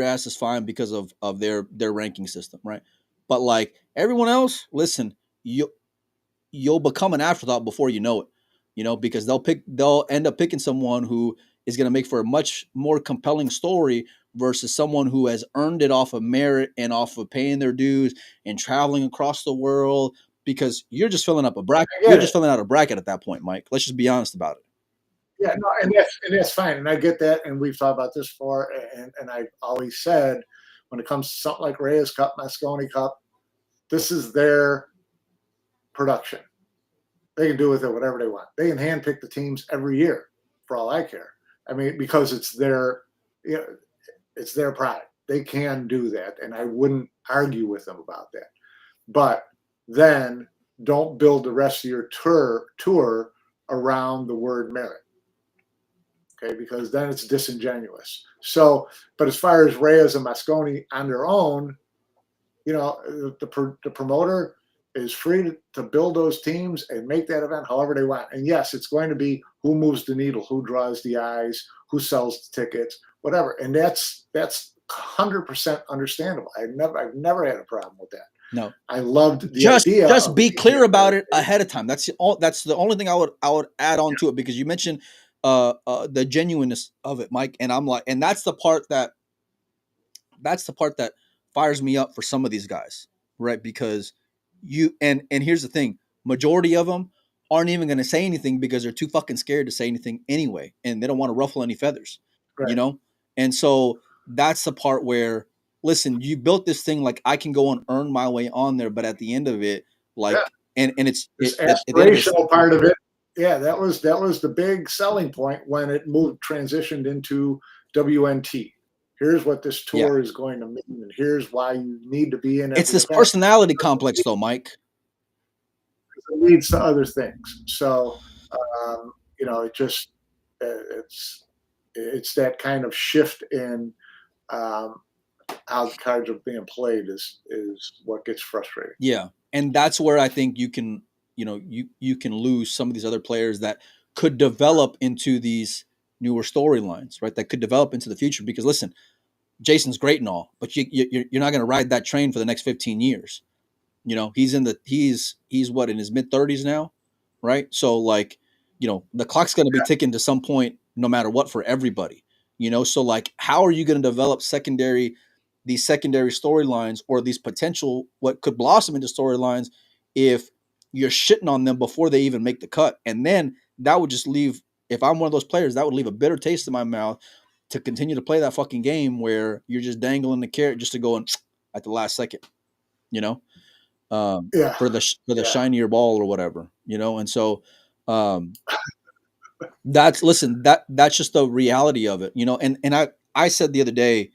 ass is fine because of their ranking system, right? But like everyone else, listen, you'll become an afterthought before you know it, you know, because they'll end up picking someone who is going to make for a much more compelling story versus someone who has earned it off of merit and off of paying their dues and traveling across the world, because you're just filling up a bracket. You're just filling out a bracket at that point, Mike. Let's just be honest about it. Yeah, no, and that's fine, and I get that, and we've talked about this before, and I've always said when it comes to something like Reyes Cup, Mosconi Cup, this is their production. They can do with it whatever they want. They can handpick the teams every year, for all I care. I mean, because it's their product. They can do that, and I wouldn't argue with them about that. But then don't build the rest of your tour around the word merit. Okay, because then it's disingenuous. So, but as far as Reyes and Mosconi on their own, you know, the promoter is free to build those teams and make that event however they want. And yes, it's going to be who moves the needle, who draws the eyes, who sells the tickets, whatever. And that's 100% understandable. I've never had a problem with that. No, I loved the idea. Just be clear about it ahead of time. That's the only thing I would add on to it, because you mentioned the genuineness of it, Mike, and I'm like, and that's the part that fires me up for some of these guys, right? Because and here's the thing, majority of them aren't even going to say anything because they're too fucking scared to say anything anyway, and they don't want to ruffle any feathers, you know? And so that's the part where, listen, you built this thing, like I can go and earn my way on there, but at the end of it, like, and it's aspirational part of it. Yeah, that was the big selling point when it transitioned into WNT. Here's what this tour is going to mean, and here's why you need to be in it. It's this personality complex, though, Mike. It leads to other things. So, you know, it's that kind of shift in how the cards are being played is what gets frustrating. Yeah, and that's where I think you can, you know, you can lose some of these other players that could develop into these newer storylines, right? That could develop into the future. Because listen, Jason's great and all, but you're not going to ride that train for the next 15 years. You know, he's what, in his mid 30s now, right? So like, you know, the clock's going to be ticking to some point, no matter what, for everybody. You know, so like, how are you going to develop these secondary storylines, or these potential what could blossom into storylines, if you're shitting on them before they even make the cut? And then that would just leave, if I'm one of those players, that would leave a bitter taste in my mouth to continue to play that fucking game where you're just dangling the carrot just to go in at the last second, you know, for the shinier ball or whatever, you know? And so that's just the reality of it, you know? And I said the other day,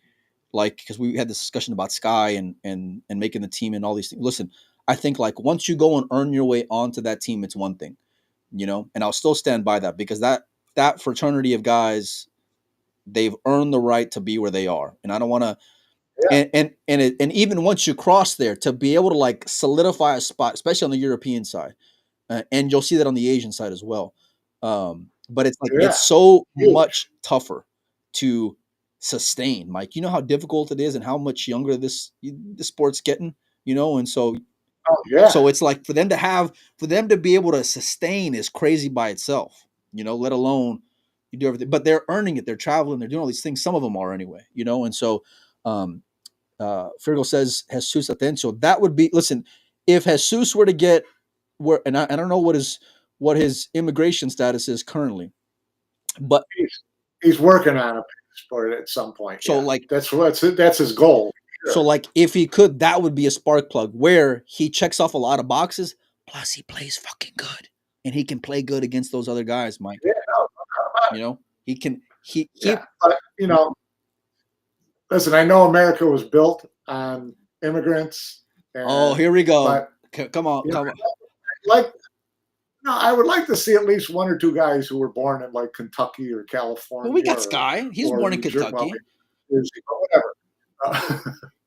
like, because we had this discussion about Sky and making the team and all these things. Listen, I think like once you go and earn your way onto that team, it's one thing, you know, and I'll still stand by that, because that fraternity of guys, they've earned the right to be where they are. And I don't want to, and even once you cross there, to be able to like solidify a spot, especially on the European side, and you'll see that on the Asian side as well. But it's like, it's so much tougher to sustain, Mike. You know how difficult it is and how much younger this sport's getting, you know? And so, so it's like for them to be able to sustain is crazy by itself, you know, let alone you do everything, but they're earning it. They're traveling, they're doing all these things. Some of them are anyway, you know? And so, Fergal says Jesus Atencio. That would be, listen, if Jesus were to get where, and I don't know what his immigration status is currently, but he's working on it. sport at some point. So yeah. That's his goal. Sure. So like if he could, that would be a spark plug where he checks off a lot of boxes. Plus he plays fucking good, and he can play good against those other guys, Mike. Yeah, no, you know, he can. Yeah, but you know, listen, I know America was built on immigrants. And, here we go. But, come on. I would like to see at least one or two guys who were born in like Kentucky or California. Well, we got Sky. He's born in Kentucky. Whatever.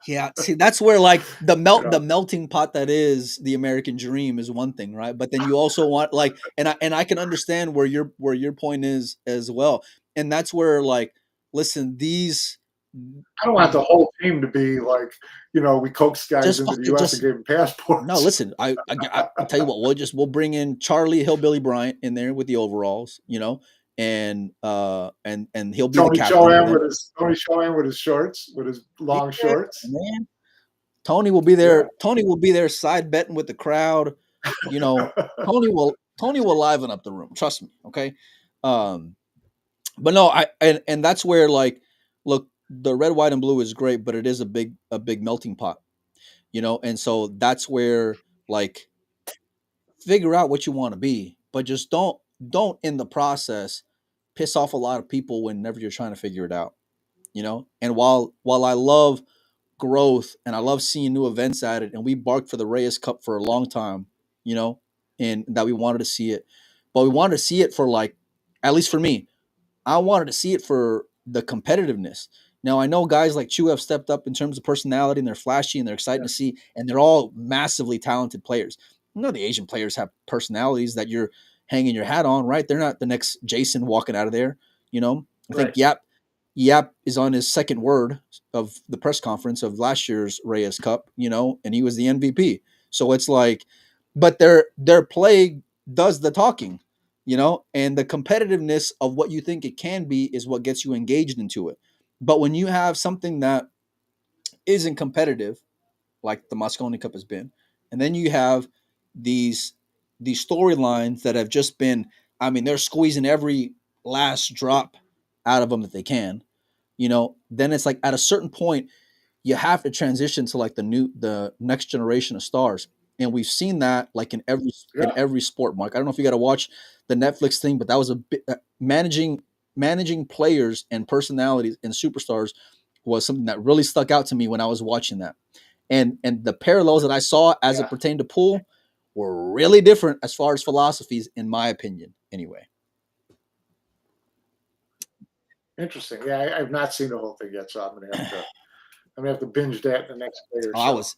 Yeah, see, that's where like the melting pot that is the American dream is one thing, right? But then you also want like, and I can understand where your point is as well, and that's where like, listen, I don't want the whole team to be like, we coaxed guys into the U.S. and gave them passports. No, listen, I'll tell you what, we'll bring in Charlie Hillbilly Bryant in there with the overalls, and he'll be Tony the captain. Tony Chohan with his shorts, with his long shorts. Man. Tony will be there. Yeah. Tony will be there side betting with the crowd. Tony will liven up the room. Trust me. Okay. But no, and that's where like, look, the red, white, and blue is great, but it is a big melting pot, and so that's where like figure out what you want to be, but just don't in the process piss off a lot of people whenever you're trying to figure it out, and while I love growth and I love seeing new events added, and we barked for the Reyes Cup for a long time, and that we wanted to see it, but we wanted to see it for like, at least for me, I wanted to see it for the competitiveness. Now, I know guys like Chu have stepped up in terms of personality, and they're flashy and they're exciting to see, and they're all massively talented players. The Asian players have personalities that you're hanging your hat on, right? They're not the next Jason walking out of there, I think Yap is on his second word of the press conference of last year's Reyes Cup, and he was the MVP. So it's like, but their play does the talking, and the competitiveness of what you think it can be is what gets you engaged into it. But when you have something that isn't competitive, like the Mosconi Cup has been, and then you have these storylines that have just been, they're squeezing every last drop out of them that they can, then it's like at a certain point, you have to transition to like the next generation of stars. And we've seen that like in every sport, Mark. I don't know if you got to watch the Netflix thing, but that was a bit managing players and personalities and superstars was something that really stuck out to me when I was watching that. And the parallels that I saw as it pertained to pool were really different as far as philosophies, in my opinion, anyway. Interesting. Yeah, I've not seen the whole thing yet, so I'm gonna have to binge that the next day or so.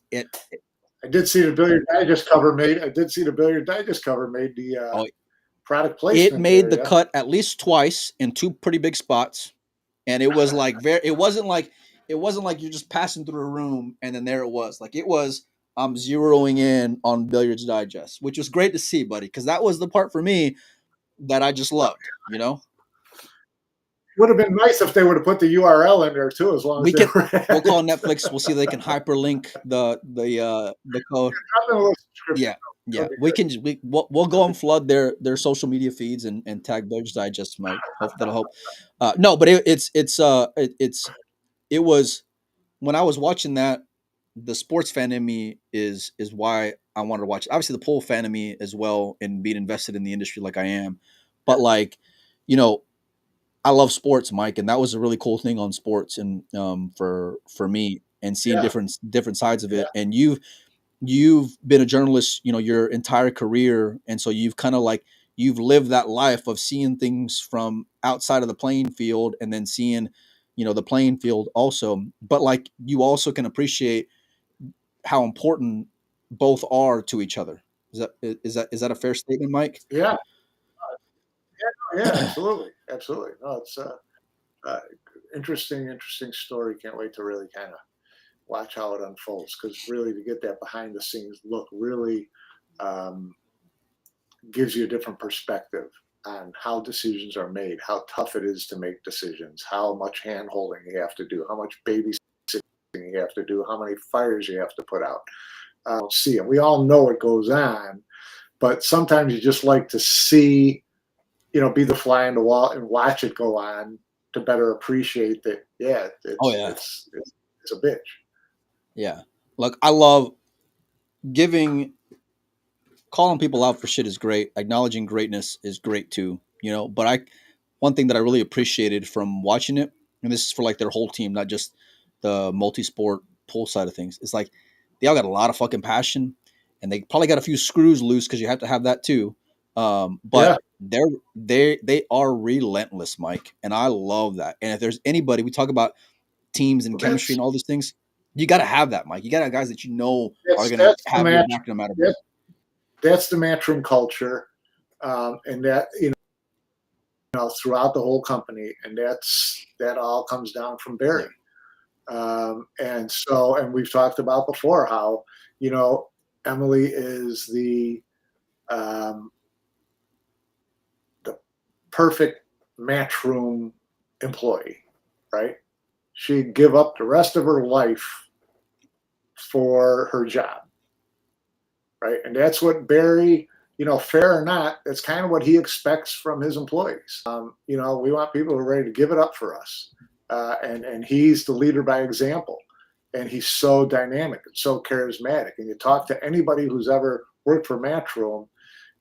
I did see the Billiard Digest cover made. The product placement. It made the cut at least twice in two pretty big spots, and it was like it wasn't like you're just passing through a room and then there it was. Like it was, I'm zeroing in on Billiards Digest, which was great to see, buddy, because that was the part for me that I just loved. Would have been nice if they would have put the URL in there too, as long as we'll call Netflix. We'll see if they can hyperlink the code. Yeah. We'll go and flood their social media feeds and tag Billiards Digest, Mike. That'll help. No, but it was when I was watching that, the sports fan in me is why I wanted to watch it. Obviously, the pool fan in me as well, and being invested in the industry like I am. But like, I love sports, Mike, and that was a really cool thing on sports, and for me, and seeing different sides of it. And you've been a journalist, your entire career, and so you've kind of like you've lived that life of seeing things from outside of the playing field, and then seeing, the playing field also. But like you also can appreciate how important both are to each other. Is that a fair statement, Mike? Yeah. Yeah, absolutely. No, it's interesting story. Can't wait to really kind of watch how it unfolds, because really to get that behind the scenes look really gives you a different perspective on how decisions are made, how tough it is to make decisions, how much hand holding you have to do, how much babysitting you have to do, how many fires you have to put out. See it. We all know what goes on, but sometimes you just like to see, be the fly on the wall and watch it go on, to better appreciate that. Yeah, Oh yeah, it's a bitch. yeah. Look, I love calling people out for shit is great. Acknowledging greatness is great too, you know. But one thing that I really appreciated from watching it, and this is for like their whole team, not just the multi-sport pool side of things, it's like they all got a lot of fucking passion, and they probably got a few screws loose because you have to have that too. But Yeah, they are relentless, Mike, and I love that. And if there's anybody, we talk about teams and well, chemistry and all these things, you got to have that, Mike. You got to have guys that you know are gonna that's the have your match. back no matter what. That, that's the matchroom culture, and that throughout the whole company, and that all comes down from Barry. Yeah. And we've talked about before how Emily is um, the perfect matchroom employee, right? She'd give up the rest of her life for her job, right? And that's what Barry, fair or not, that's kind of what he expects from his employees. We want people who are ready to give it up for us, and he's the leader by example. And he's so dynamic and so charismatic. And you talk to anybody who's ever worked for Matchroom,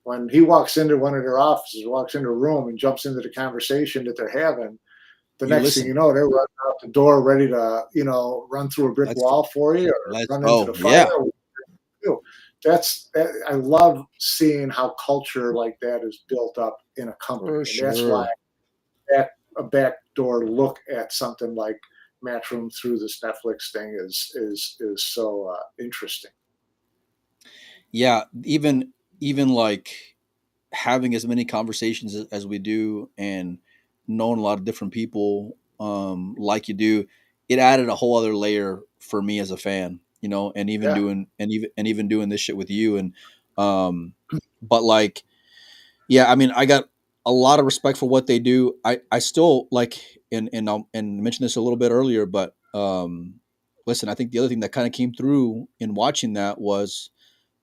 when he walks into one of their offices, walks into a room and jumps into the conversation that they're having, the next thing you know, they're running out the door ready to, run through a brick wall for you or run into the fire. Yeah. I love seeing how culture like that is built up in a company. For and sure. That's why a backdoor look at something like Matchroom through this Netflix thing is so interesting. Yeah, even like having as many conversations as we do and knowing a lot of different people like you do, it added a whole other layer for me as a fan, you know, and even Yeah. even doing this shit with you and but like yeah, I mean, I got a lot of respect for what they do. I still like and mentioned this a little bit earlier, but listen, I think the other thing that kind of came through in watching that was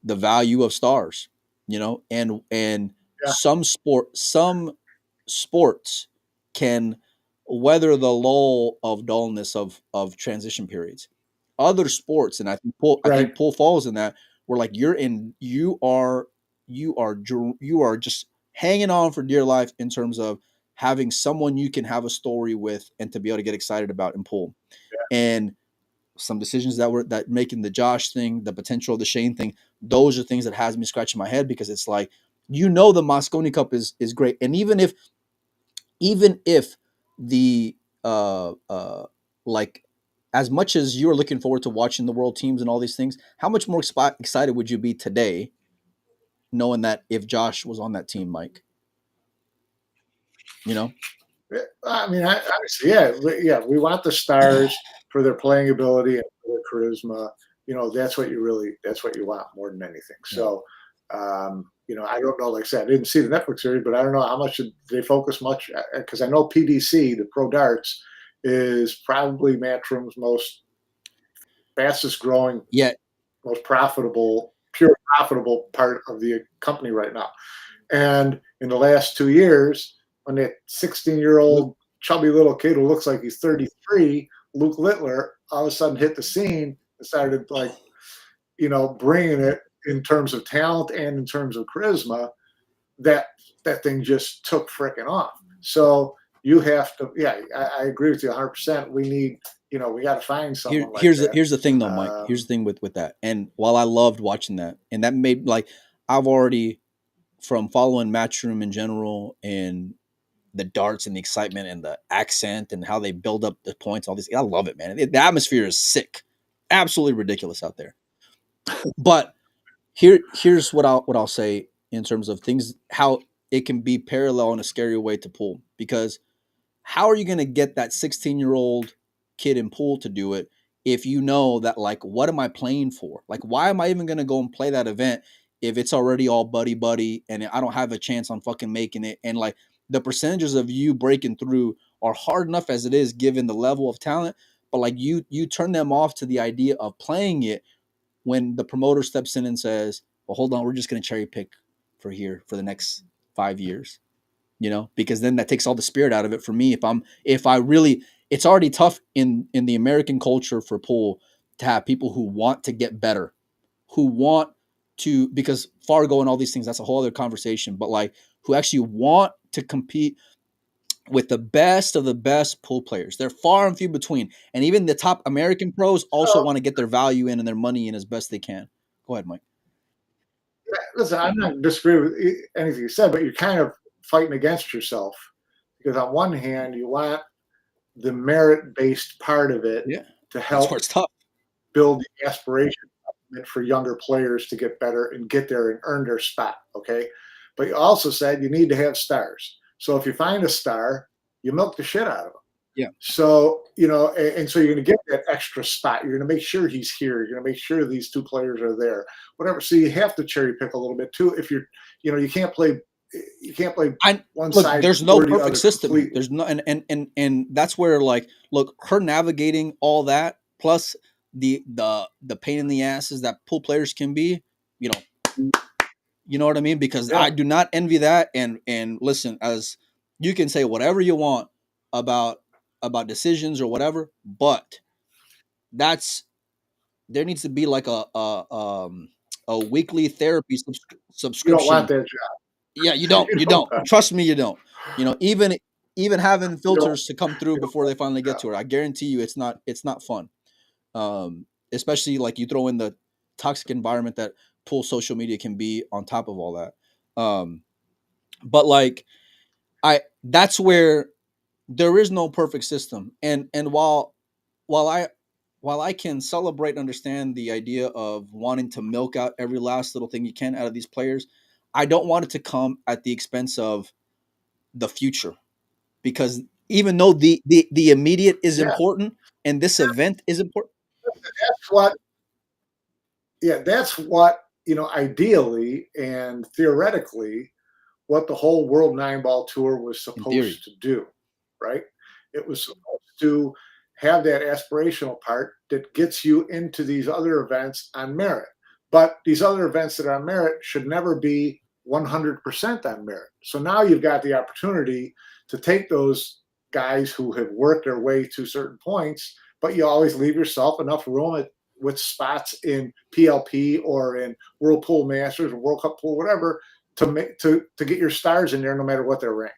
the value of stars, you know, and Yeah. some sports can weather the lull of dullness of transition periods. Other sports, and I Right. think pool falls in that, where like you are just hanging on for dear life in terms of having someone you can have a story with and to be able to get excited about in pool. Yeah. And some decisions that making the Josh thing, the potential of the Shane thing, those are things that has me scratching my head because it's like, the Mosconi Cup is great. And even if the like as much as you're looking forward to watching the world teams and all these things, how much more excited would you be today knowing that if Josh was on that team, Mike? You know? I mean, honestly, we want the stars for their playing ability and for their charisma. That's what you want more than anything. Yeah. So, I don't know. Like I said, I didn't see the Netflix series, but I don't know how much did they focus much because I know PDC, the Pro Darts, is probably Matchroom's fastest growing, most profitable, pure profitable part of the company right now. And in the last 2 years, when that 16-year-old chubby little kid who looks like he's 33, Luke Littler, all of a sudden hit the scene and started bringing it in terms of talent and in terms of charisma, that thing just took freaking off. So you have to, I agree with you 100%. We need, we got to find someone like that. Here's the thing though, Mike. Here's the thing with that. And while I loved watching that, and that made like I've already from following Matchroom in general and the darts and the excitement and the accent and how they build up the points, all this. I love it, man. The atmosphere is sick, absolutely ridiculous out there. But here's what I'll say in terms of things, how it can be parallel in a scary way to pool. Because how are you going to get that 16-year-old kid in pool to do it if you know that, like, what am I playing for? Like, why am I even going to go and play that event if it's already all buddy and I don't have a chance on fucking making it? And like the percentages of you breaking through are hard enough as it is given the level of talent, but like you turn them off to the idea of playing it when the promoter steps in and says, well, hold on, we're just going to cherry pick for here for the next 5 years. you know, because then that takes all the spirit out of it for me. If I really, it's already tough in the American culture for pool to have people who want to get better, who want to, because Fargo and all these things, that's a whole other conversation, but like who actually want to compete with the best of the best pool players. They're far and few between. And even the top American pros also So, want to get their value in and their money in as best they can. Go ahead, Mike. listen, I'm not disagreeing with anything you said, but you're kind of fighting against yourself because on one hand, you want the merit-based part of it Yeah. to That's where help it's tough. build the aspiration for younger players to get better and get there and earn their spot. Okay. But you also said you need to have stars. So if you find a star, you milk the shit out of them. Yeah. So, you know, and so you're going to get that extra spot. You're going to make sure he's here. You're going to make sure these two players are there, whatever. So you have to cherry pick a little bit too. If you're, you know, you can't play one look, side there's no or the perfect other system. completely. There's no, and that's where, like, look, her navigating all that plus the pain in the asses that pool players can be, you know what I mean? Because I Yeah. do not envy that. And listen, as you can say whatever you want about decisions or whatever, but that's, there needs to be like a weekly therapy You don't want subscription. that job. Yeah, you don't. You You don't don't. want, Trust me, you don't. You know, even having you don't, filters to come through you don't before want they finally that get job. to her, I guarantee you, it's not fun. Especially like you throw in the toxic environment that pool social media can be on top of all that. But like that's where there is no perfect system. And while I while I can celebrate and understand the idea of wanting to milk out every last little thing you can out of these players, I don't want it to come at the expense of the future, because even though the immediate is Yeah. important and this event is important. That's what, yeah, that's what, you know, ideally and theoretically, what the whole World Nine Ball Tour was In theory. supposed to do, right? It was supposed to have that aspirational part that gets you into these other events on merit. But these other events that are on merit should never be 100% on merit. So now you've got the opportunity to take those guys who have worked their way to certain points, but you always leave yourself enough room with spots in PLP or in World Pool Masters or World Cup Pool, whatever, to get your stars in there no matter what they're ranked.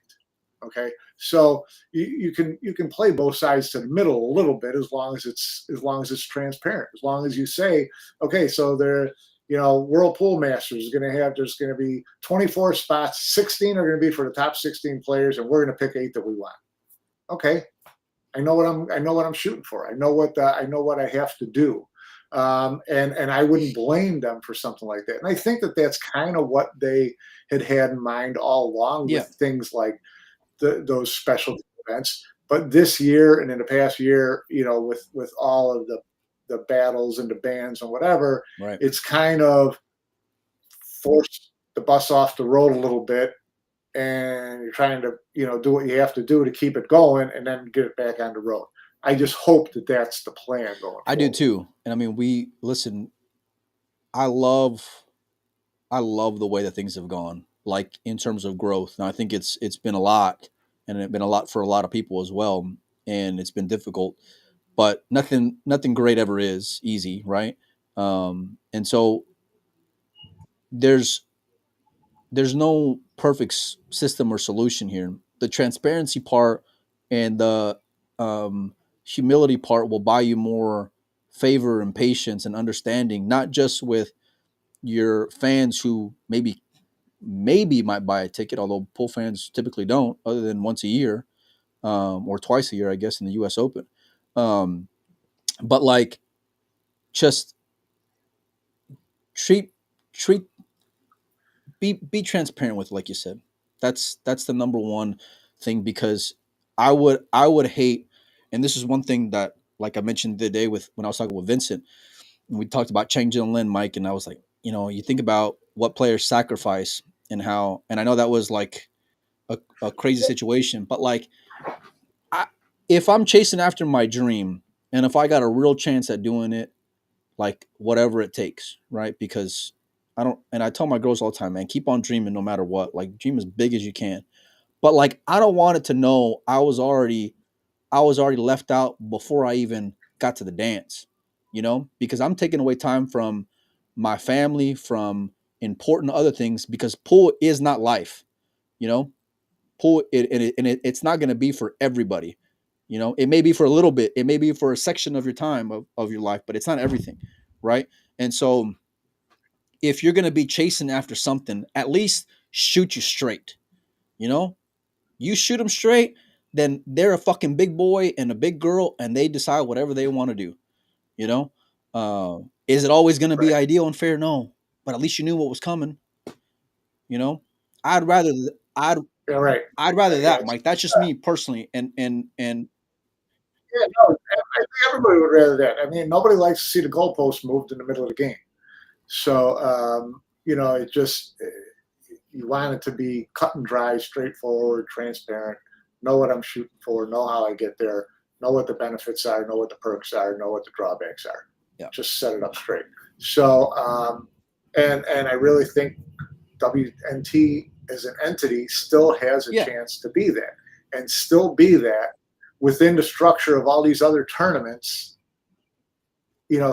Okay, so you can play both sides to the middle a little bit as long as it's transparent. As long as you say, okay, so there, you know, World Pool Masters is going to have, there's going to be 24 spots, 16 are going to be for the top 16 players, and we're going to pick 8 that we want. Okay, I know what I'm shooting for. I know what I have to do. And I wouldn't blame them for something like that. And I think that that's kind of what they had in mind all along Yeah. with things like those specialty events. But this year and in the past year, you know, with all of the battles and the bans and whatever, Right. it's kind of forced the bus off the road a little bit, and you're trying to, you know, do what you have to do to keep it going and then get it back on the road. I just hope that that's the plan going I forward. do too. And I mean, listen, I love the way that things have gone, like in terms of growth. And I think it's been a lot, and it's been a lot for a lot of people as well. And it's been difficult, but nothing great ever is easy, right? And so there's no perfect system or solution here. The transparency part and the humility part will buy you more favor and patience and understanding, not just with your fans who maybe might buy a ticket, although pool fans typically don't, other than once a year, or twice a year, I guess, in the U.S. Open. But like, just treat treat be transparent with it, like you said. That's the number one thing, because I would hate, and this is one thing that, like I mentioned the other day with when I was talking with Vincent, and we talked about changing Lynn, Mike, and I was like, you know, you think about what players sacrifice and how, and I know that was like a crazy situation, but like, I, if I'm chasing after my dream, and if I got a real chance at doing it, like whatever it takes, right? Because I don't, and I tell my girls all the time, man, keep on dreaming no matter what. Like, dream as big as you can. But like, I don't want it to know I was already left out before I even got to the dance, because I'm taking away time from my family, from important other things, because pool is not life, you know. Pool it's not going to be for everybody. It may be for a little bit, it may be for a section of your time of your life, but it's not everything, right? And so if you're going to be chasing after something, at least shoot you straight. You shoot them straight, then they're a fucking big boy and a big girl, and they decide whatever they want to do. You know, is it always going to be Right. ideal and fair? No, but at least you knew what was coming. I'd rather I'd Yeah, right. I'd rather Yeah, that, Mike. That's just me personally, and yeah, no, I think everybody would rather that. I mean, nobody likes to see the goalpost moved in the middle of the game. So, it just, you want it to be cut and dry, straightforward, transparent, know what I'm shooting for, know how I get there, know what the benefits are, know what the perks are, know what the drawbacks are. Yeah. Just set it up straight. So, and I really think WNT as an entity still has a chance to be that, and still be that within the structure of all these other tournaments,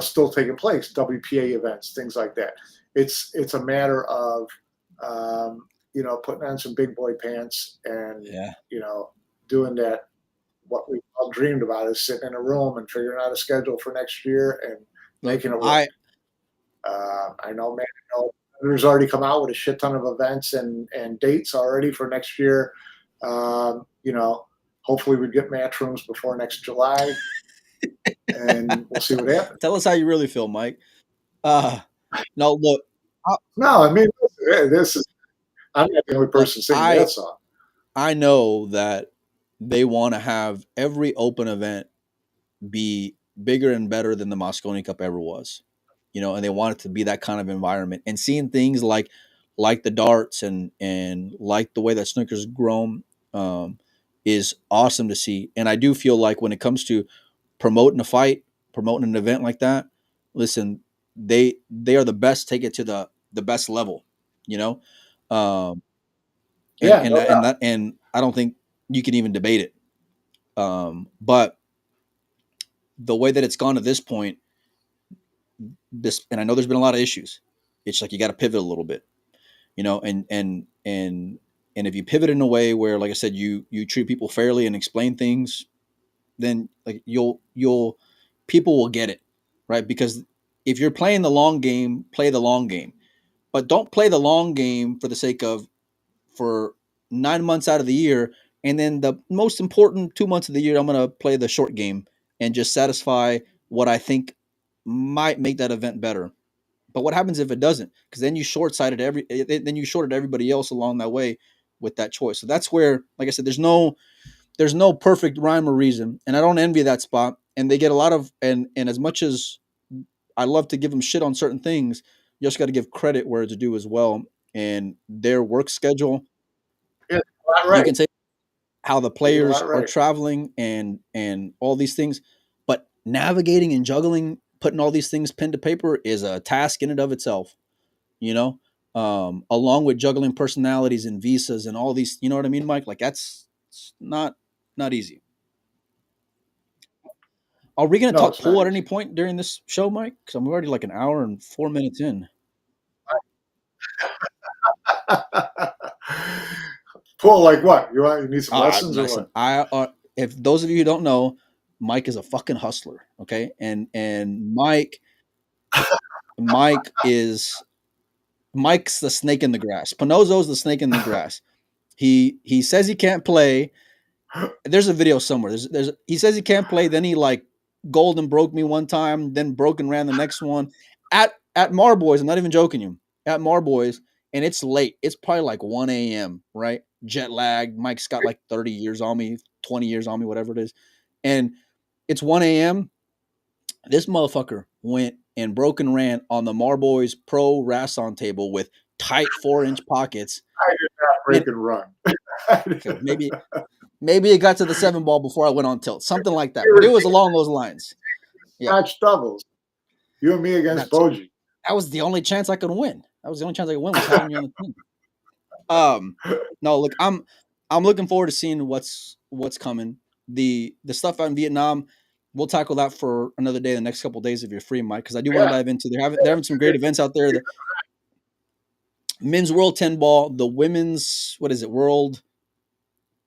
still taking place, WPA events, things like that. It's a matter of, putting on some big boy pants and, doing that. What we all dreamed about is sitting in a room and figuring out a schedule for next year and making it work. I know, man, there's already come out with a shit ton of events and dates already for next year. Hopefully we get match rooms before next July. And we'll see what happens. Tell us how you really feel, Mike. No, look. No, I mean, this is. I'm not the only person singing that song. I know that they want to have every open event be bigger and better than the Mosconi Cup ever was, and they want it to be that kind of environment. And seeing things like the darts and like the way that snooker's grown is awesome to see. And I do feel like when it comes to promoting a fight, promoting an event like that, listen, they are the best. Take it to the best level, and I don't think you can even debate it. But the way that it's gone to this point, and I know there's been a lot of issues. It's like you got to pivot a little bit, and if you pivot in a way where, like I said, you treat people fairly and explain things, then like people will get it, right? Because if you're playing the long game, play the long game, but don't play the long game for the sake of for 9 months out of the year, and then the most important 2 months of the year, I'm going to play the short game and just satisfy what I think might make that event better. But what happens if it doesn't? Because then you shorted everybody else along that way with that choice. So that's where, like I said, there's no perfect rhyme or reason, and I don't envy that spot. And they get a lot of and as much as I love to give them shit on certain things, you just got to give credit where it's due as well. And their work schedule, right. You can say how the players are traveling and all these things, but navigating and juggling, putting all these things pen to paper is a task in and of itself, along with juggling personalities and visas and all these, you know what I mean, Mike? Like it's not easy. Are we going to talk pool at any point during this show, Mike? Because I'm already like an hour and 4 minutes in. Pool, like what? You need some lessons or what? If those of you who don't know, Mike is a fucking hustler, okay? And Mike's the snake in the grass. Panozzo's the snake in the grass. He says he can't play. There's a video somewhere. He says he can't play. Then he like golden broke me one time, then broke and ran the next one at Marboys. I'm not even joking you. At Marboys, and it's late. It's probably like 1 a.m. Right? Jet lag. Mike's got like 30 years on me, 20 years on me, whatever it is, and it's 1 a.m. This motherfucker went and broke and ran on the Marboys Pro Rasson table with tight 4-inch pockets. I did not break and run. Okay, maybe it got to the 7 ball before I went on tilt, something like that. But it was along those lines. Scotch doubles. You and me against Boji. That was the only chance I could win. Was having you on the team. No, look, I'm looking forward to seeing what's coming. The stuff out in Vietnam, we'll tackle that for another day, the next couple of days if you're free, Mike, because I do want to Yeah. dive into. They're having some great events out there. The men's world 10 ball, the women's world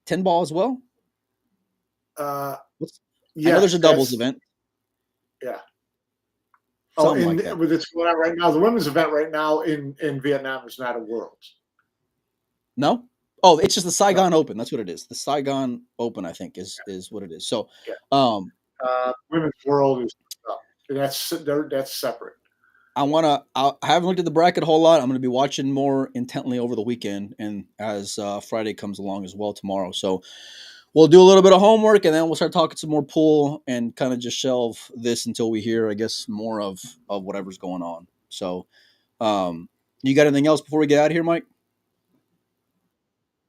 10 ball as well. Yes, I know there's a doubles event. Yeah. Something like that. With it's going on right now. The women's event right now in Vietnam is not a Worlds. No? Oh, it's just the Saigon Open. That's what it is. The Saigon Open, I think, is what it is. So, women's world is that's separate. I haven't looked at the bracket a whole lot. I'm going to be watching more intently over the weekend and as Friday comes along as well tomorrow. So we'll do a little bit of homework and then we'll start talking some more pool and kind of just shelve this until we hear, I guess, more of whatever's going on. So, you got anything else before we get out of here, Mike?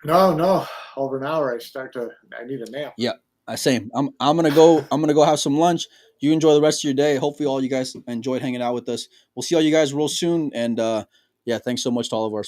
No. Over an hour, I need a nap. Yeah, same. I'm gonna go have some lunch. You enjoy the rest of your day. Hopefully, all you guys enjoyed hanging out with us. We'll see all you guys real soon. And yeah, thanks so much to all of our